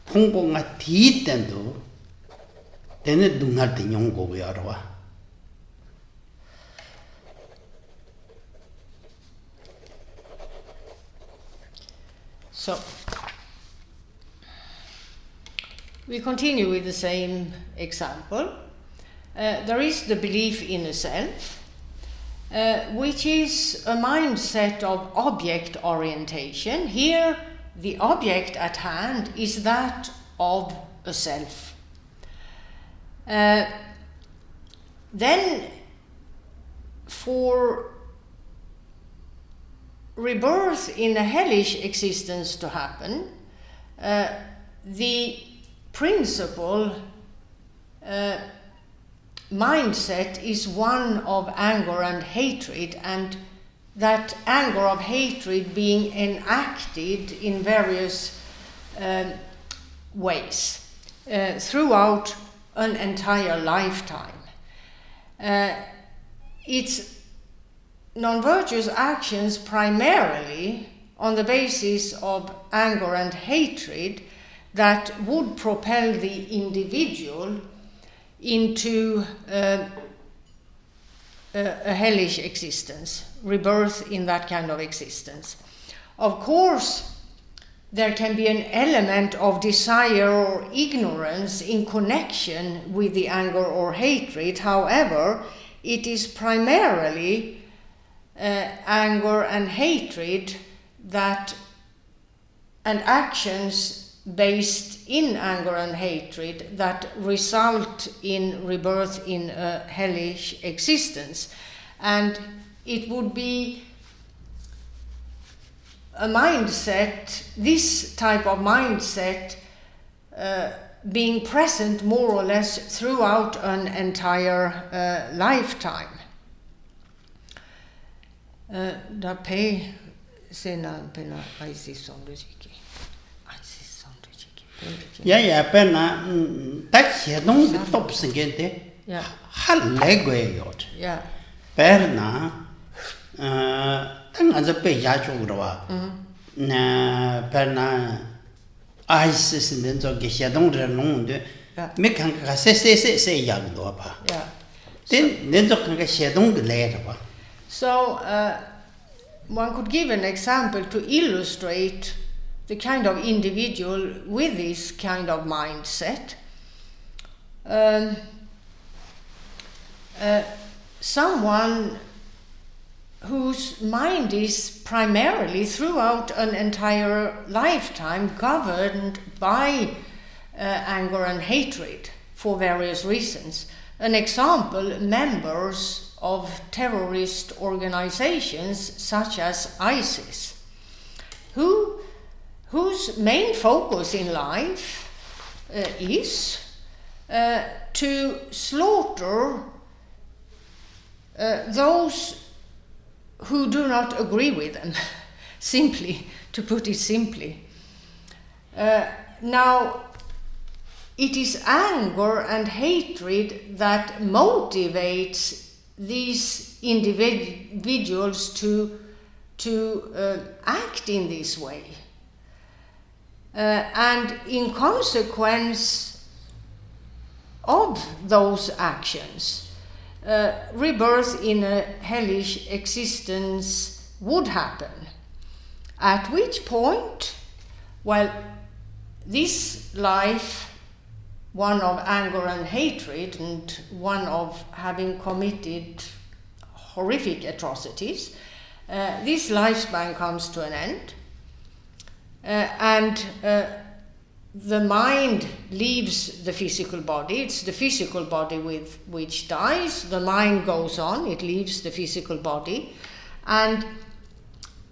pungponga ti tendo tene dungar te nyonggo gyo ro. So We continue with the same example. There is the belief in a self, which is a mindset of object orientation. Here, the object at hand is that of a self. Then, for rebirth in a hellish existence to happen, the principal mindset is one of anger and hatred, and that anger of hatred being enacted in various ways throughout an entire lifetime. It's non-virtuous actions primarily on the basis of anger and hatred that would propel the individual into a hellish existence, rebirth in that kind of existence. Of course, there can be an element of desire or ignorance in connection with the anger or hatred. However, it is primarily anger and hatred that, and actions based in anger and hatred that result in rebirth in a hellish existence. And it would be a mindset, this type of mindset, being present more or less throughout an entire lifetime. Da pe sena pena aisi sondriki. Ja, penna taxi non top singente. Ja. Hallegweyot. Ja. Perna tanga pe ya chugwa. Na perna isis den zo ge xedong de long de. Me kan ka se ya do ba. Ja. Den zo kan ka xedong de le ba. So one could give an example to illustrate the kind of individual with this kind of mindset. Someone whose mind is primarily throughout an entire lifetime governed by anger and hatred for various reasons. An example, members of terrorist organizations such as ISIS, whose main focus in life is to slaughter those who do not agree with them, simply, to put it simply. Now, it is anger and hatred that motivates these individuals to act in this way. And in consequence of those actions, rebirth in a hellish existence would happen. At which point, well, this life, one of anger and hatred and one of having committed horrific atrocities, this lifespan comes to an end. And the mind leaves the physical body. It's the physical body with which dies. The mind goes on, it leaves the physical body. And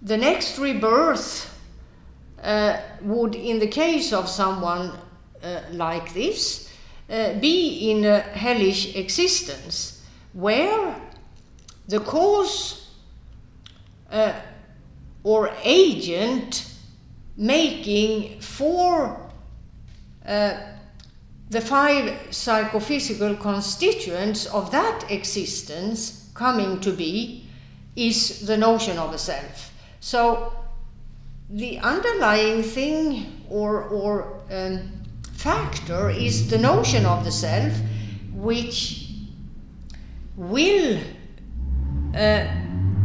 the next rebirth would, in the case of someone like this, be in a hellish existence where the cause or agent making for the 5 psychophysical constituents of that existence coming to be is the notion of a self. So the underlying thing or factor is the notion of the self, which will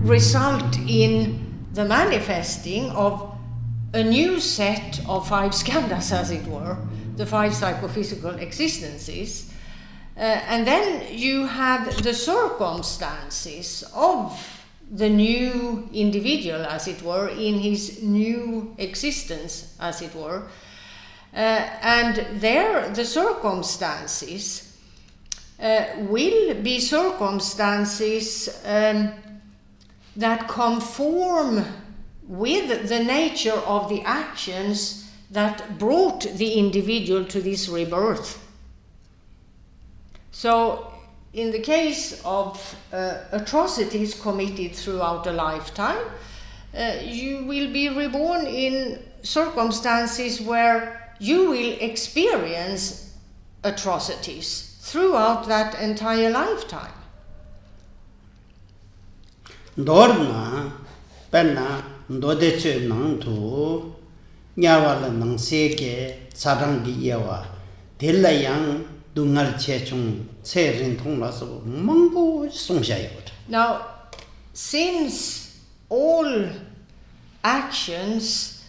result in the manifesting of a new set of 5 skandhas, as it were, the 5 psychophysical existences. And then you have the circumstances of the new individual, as it were, in his new existence, as it were. And there the circumstances will be circumstances that conform with the nature of the actions that brought the individual to this rebirth. So, in the case of atrocities committed throughout a lifetime, you will be reborn in circumstances where you will experience atrocities throughout that entire lifetime. Dorna, penna, dodeche nang tu, nyawala nang seke, sarangi yawa, delayang, dungal chechung, serin tong laso, mangbo songshayot. Now, since all actions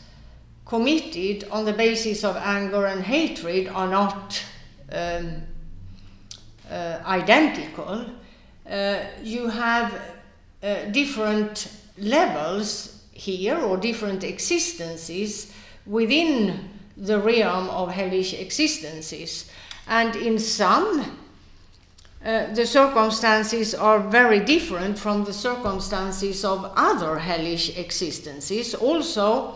committed on the basis of anger and hatred are not identical, you have different levels here, or different existences within the realm of hellish existences. And in some, the circumstances are very different from the circumstances of other hellish existences. Also,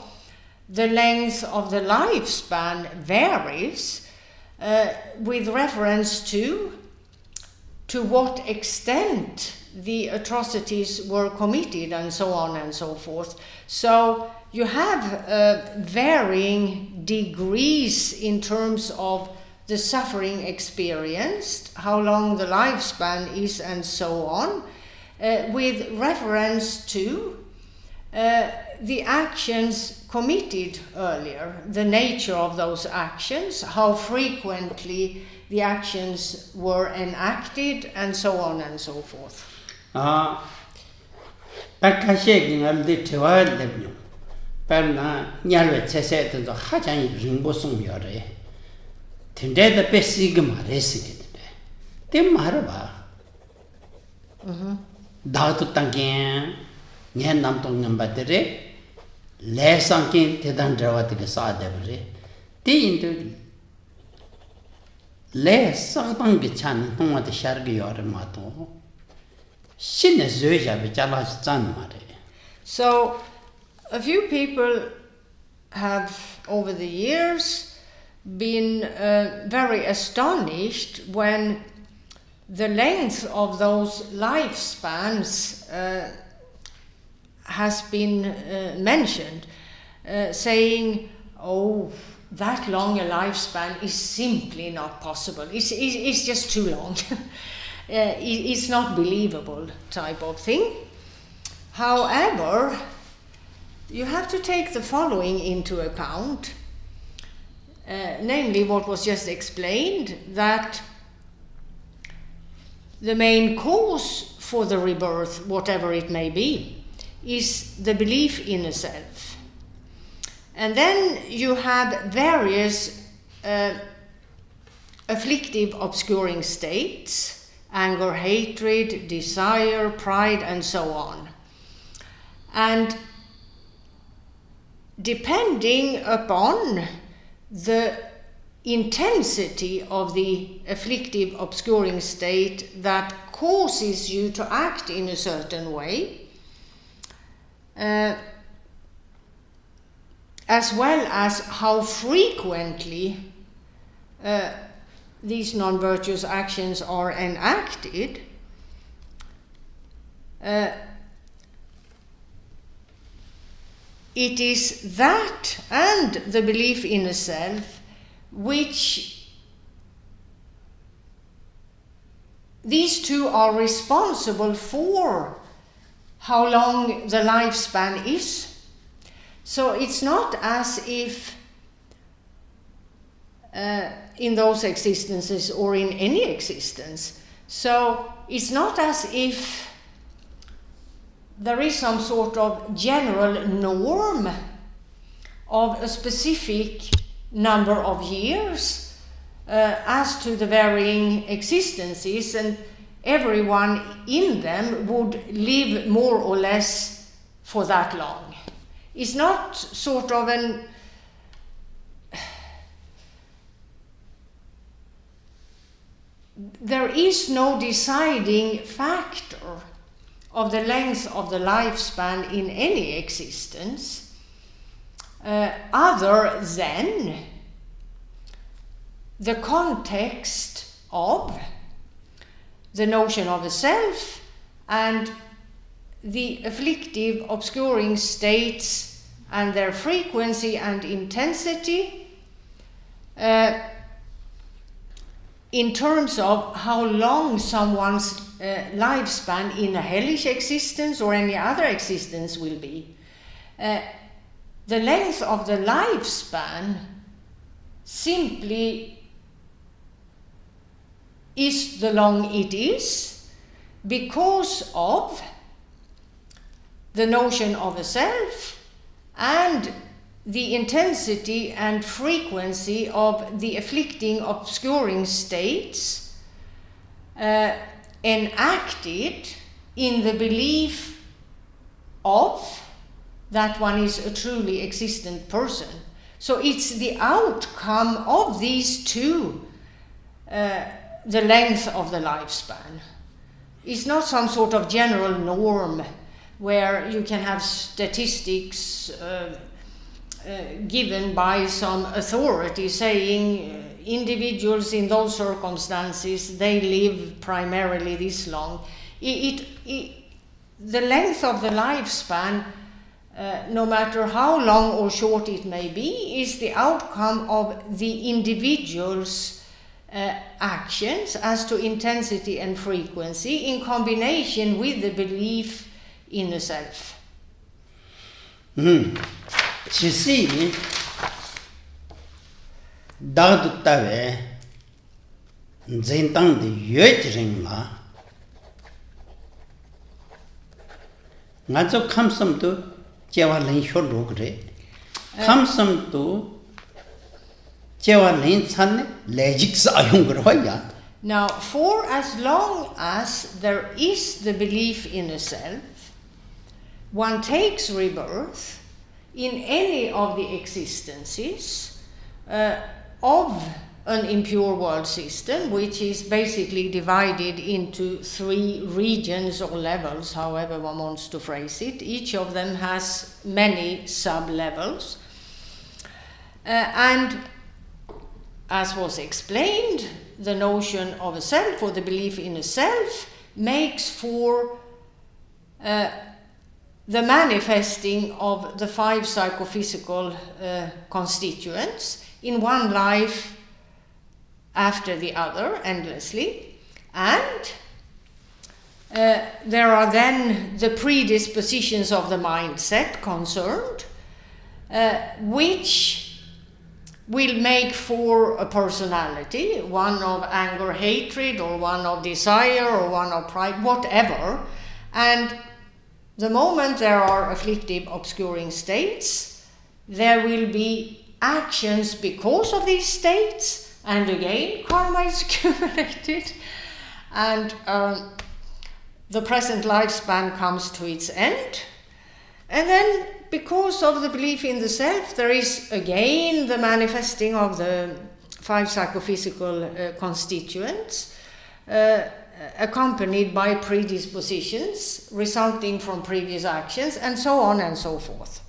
the length of the lifespan varies with reference to what extent the atrocities were committed, and so on and so forth. So you have varying degrees in terms of the suffering experienced, how long the lifespan is, and so on, with reference to the actions committed earlier, the nature of those actions, how frequently the actions were enacted, and so on and so forth. Pakashe ngalde tewa lebnyo. Perna nyalwe tsese tenzo hajan ringbo song yore. Tende da pesigma resige de. Te marba. Datu tangyen nyen nam tong ngambadere. Le sankin te dan drawati ke sadebre. Te into le sakang ge chan tongwa de shargi yore mato. So, a few people have, over the years, been very astonished when the length of those lifespans has been mentioned, saying, oh, that long a lifespan is simply not possible. It's just too long. It's not believable type of thing. However, you have to take the following into account, namely what was just explained, that the main cause for the rebirth, whatever it may be, is the belief in a self. And then you have various afflictive obscuring states, anger, hatred, desire, pride, and so on. And depending upon the intensity of the afflictive obscuring state that causes you to act in a certain way, as well as how frequently these non-virtuous actions are enacted, it is that and the belief in a self which these two are responsible for how long the lifespan is. So it's not as if in those existences or in any existence. So it's not as if there is some sort of general norm of a specific number of years as to the varying existences, and everyone in them would live more or less for that long. It's not sort of an there is no deciding factor of the length of the lifespan in any existence other than the context of the notion of a self and the afflictive obscuring states and their frequency and intensity in terms of how long someone's lifespan in a hellish existence or any other existence will be. The length of the lifespan simply is the long it is because of the notion of a self and the intensity and frequency of the afflicting, obscuring states enacted in the belief of that one is a truly existent person. So it's the outcome of these two, the length of the lifespan. It's not some sort of general norm where you can have statistics given by some authority saying individuals in those circumstances, they live primarily this long. The length of the lifespan, no matter how long or short it may be, is the outcome of the individual's actions as to intensity and frequency in combination with the belief in the self. Chisi Dadu Tawe Zentang de Yujring La Nazo Kamsam to Jewel Shodogre Kamsam to Jewel San Legics Ayungroya. Now, for as long as there is the belief in a self, one takes rebirth in any of the existences of an impure world system, which is basically divided into 3 regions or levels, however one wants to phrase it. Each of them has many sub-levels. And as was explained, the notion of a self or the belief in a self makes for the manifesting of the 5 psychophysical constituents in one life after the other, endlessly. And there are then the predispositions of the mindset concerned, which will make for a personality, one of anger, hatred, or one of desire, or one of pride, whatever. And the moment there are afflictive, obscuring states, there will be actions because of these states, and again, karma is accumulated, and the present lifespan comes to its end. And then, because of the belief in the self, there is again the manifesting of the 5 psychophysical constituents, accompanied by predispositions resulting from previous actions, and so on and so forth.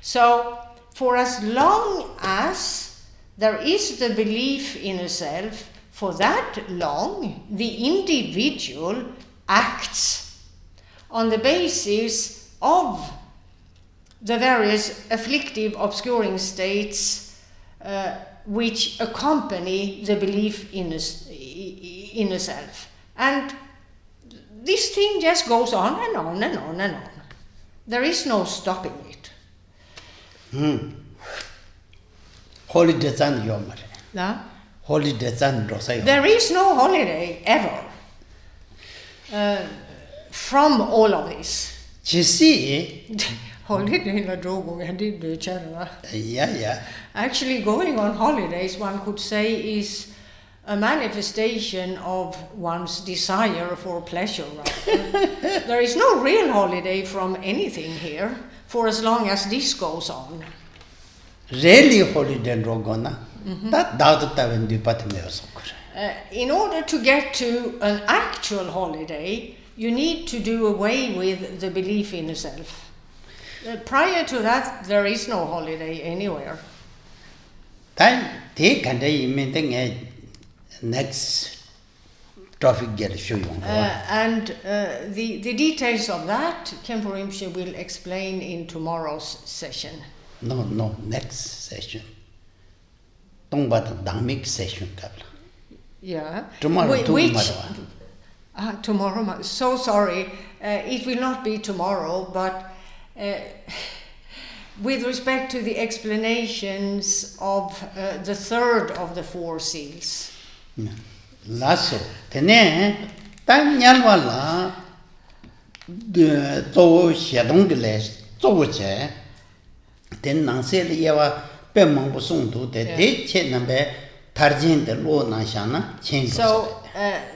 So, for as long as there is the belief in a self, for that long the individual acts on the basis of the various afflictive, obscuring states which accompany the belief in a self. And this thing just goes on and on and on and on. There is no stopping it. Holiday and Yomar. Yeah? Holiday and Rosa. There is no holiday ever from all of this. Chisi holiday la drogo did do chara. Yeah. Actually, going on holidays, one could say, is a manifestation of one's desire for pleasure. Right? There is no real holiday from anything here for as long as this goes on. Really holiday drogona. In order to get to an actual holiday, you need to do away with the belief in the self. Prior to that, there is no holiday anywhere. Next traffic get show you. And the details of that, Khenpo Rinpoche will explain in tomorrow's session. No, next session. Dhammic session. Yeah. Tomorrow. Tomorrow. So sorry. It will not be tomorrow, but with respect to the explanations of the third of the four seals. Lasso. Tene, Tanyalwala, the Zo Shadongiles, Zoche, then Nansel Yava, Pemangosung, the Date number, Tarjin, the Lo Nashana, change. So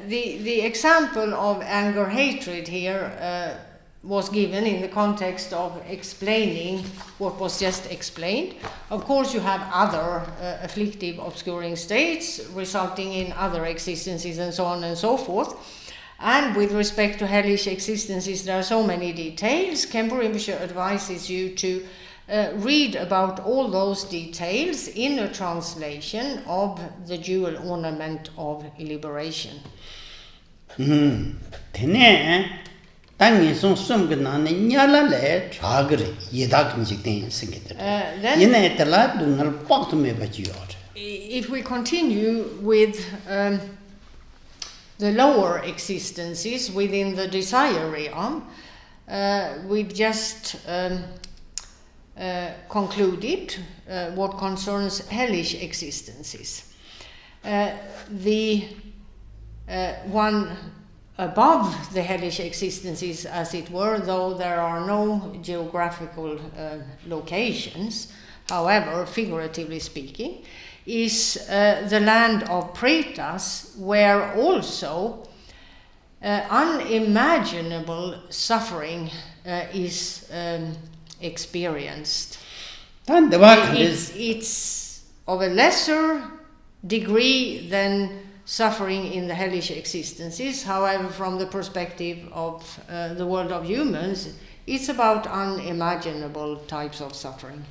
the example of anger hatred here was given in the context of explaining what was just explained. Of course, you have other afflictive, obscuring states resulting in other existences and so on and so forth. And with respect to hellish existences, there are so many details. Khenpo Rinpoche advises you to read about all those details in a translation of the Jewel Ornament of Liberation. Then if we continue with the lower existences within the desire realm, we've just concluded what concerns hellish existences. The one above the hellish existences, as it were, though there are no geographical locations, however, figuratively speaking, is the land of Pretas, where also unimaginable suffering is experienced. It's of a lesser degree than suffering in the hellish existences. However, from the perspective of the world of humans, it's about unimaginable types of suffering.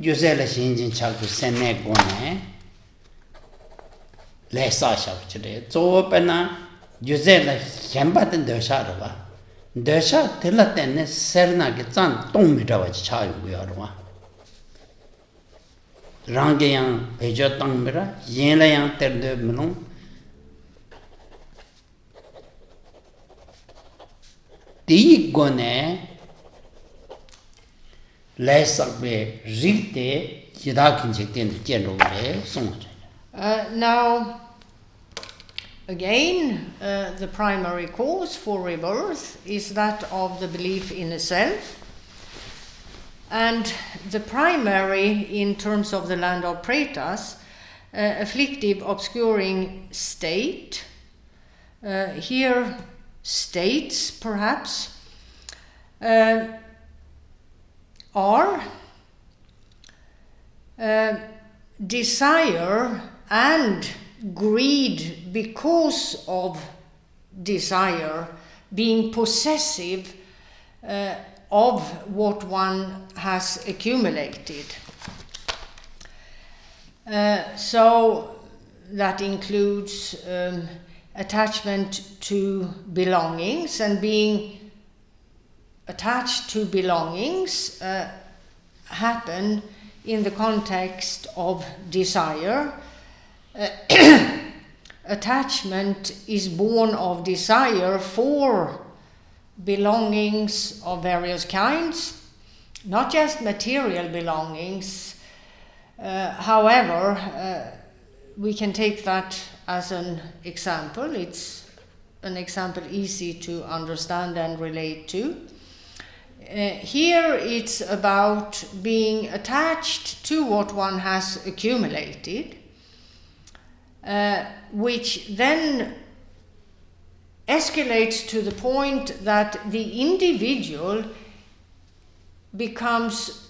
Josela Shinjin Chaku Sene Gone Lesa Shabchre, Zopena, Josela Shambat and Desharova. Desha Tilatene Serna Gitsan, Tomidawach Chayu Yarwa. Rangayang, Pejotambra, Yelayang Terde Melon. Di Gone. Now, again, the primary cause for rebirth is that of the belief in a self. And the primary, in terms of the land of Pretas, afflictive, obscuring state, here states perhaps, are desire and greed because of desire, being possessive of what one has accumulated. So that includes attachment to belongings, and being attached to belongings happen in the context of desire, attachment is born of desire for belongings of various kinds, not just material belongings. However, we can take that as an example. It's an example easy to understand and relate to. Here it's about being attached to what one has accumulated, which then escalates to the point that the individual becomes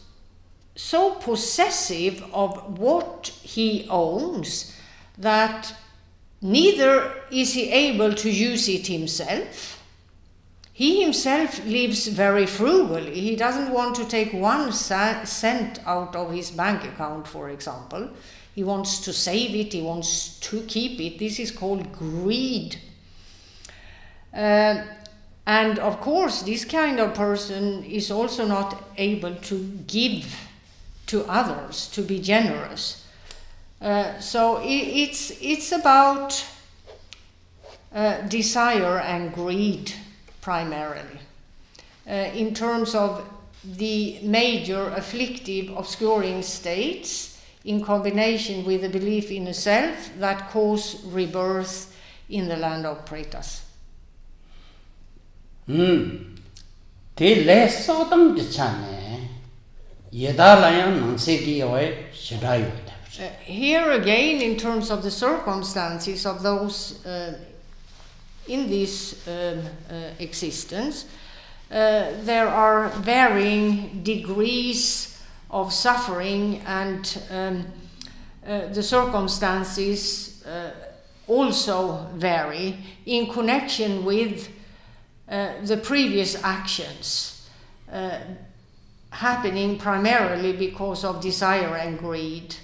so possessive of what he owns that neither is he able to use it himself. He himself lives very frugally. He doesn't want to take 1 cent out of his bank account, for example. He wants to save it, he wants to keep it. This is called greed. And of course, this kind of person is also not able to give to others, to be generous. So it's about desire and greed primarily. In terms of the major afflictive obscuring states in combination with the belief in a self that cause rebirth in the land of pretas. Te le sodam de chane yedalayan nanseki away shirayo. Here again, in terms of the circumstances of those in this existence, there are varying degrees of suffering, and the circumstances also vary in connection with the previous actions happening primarily because of desire and greed,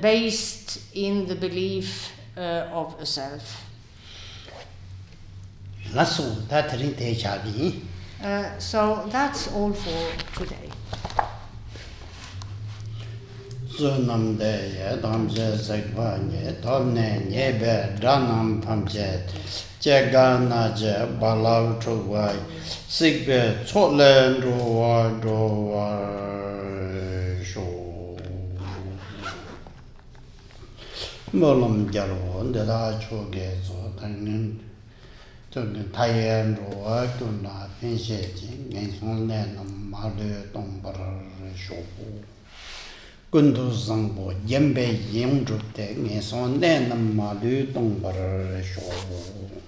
based in the belief of a self. So that's all for today. Molum Jaro, the large Hogazo, and Tayan Roa, Tuna, Pinshating, and Sonlen, Mother Tomber Shopu. Gundu Zambo, Yembe Yemdrute, and Sonlen, Mother Tomber Shopu.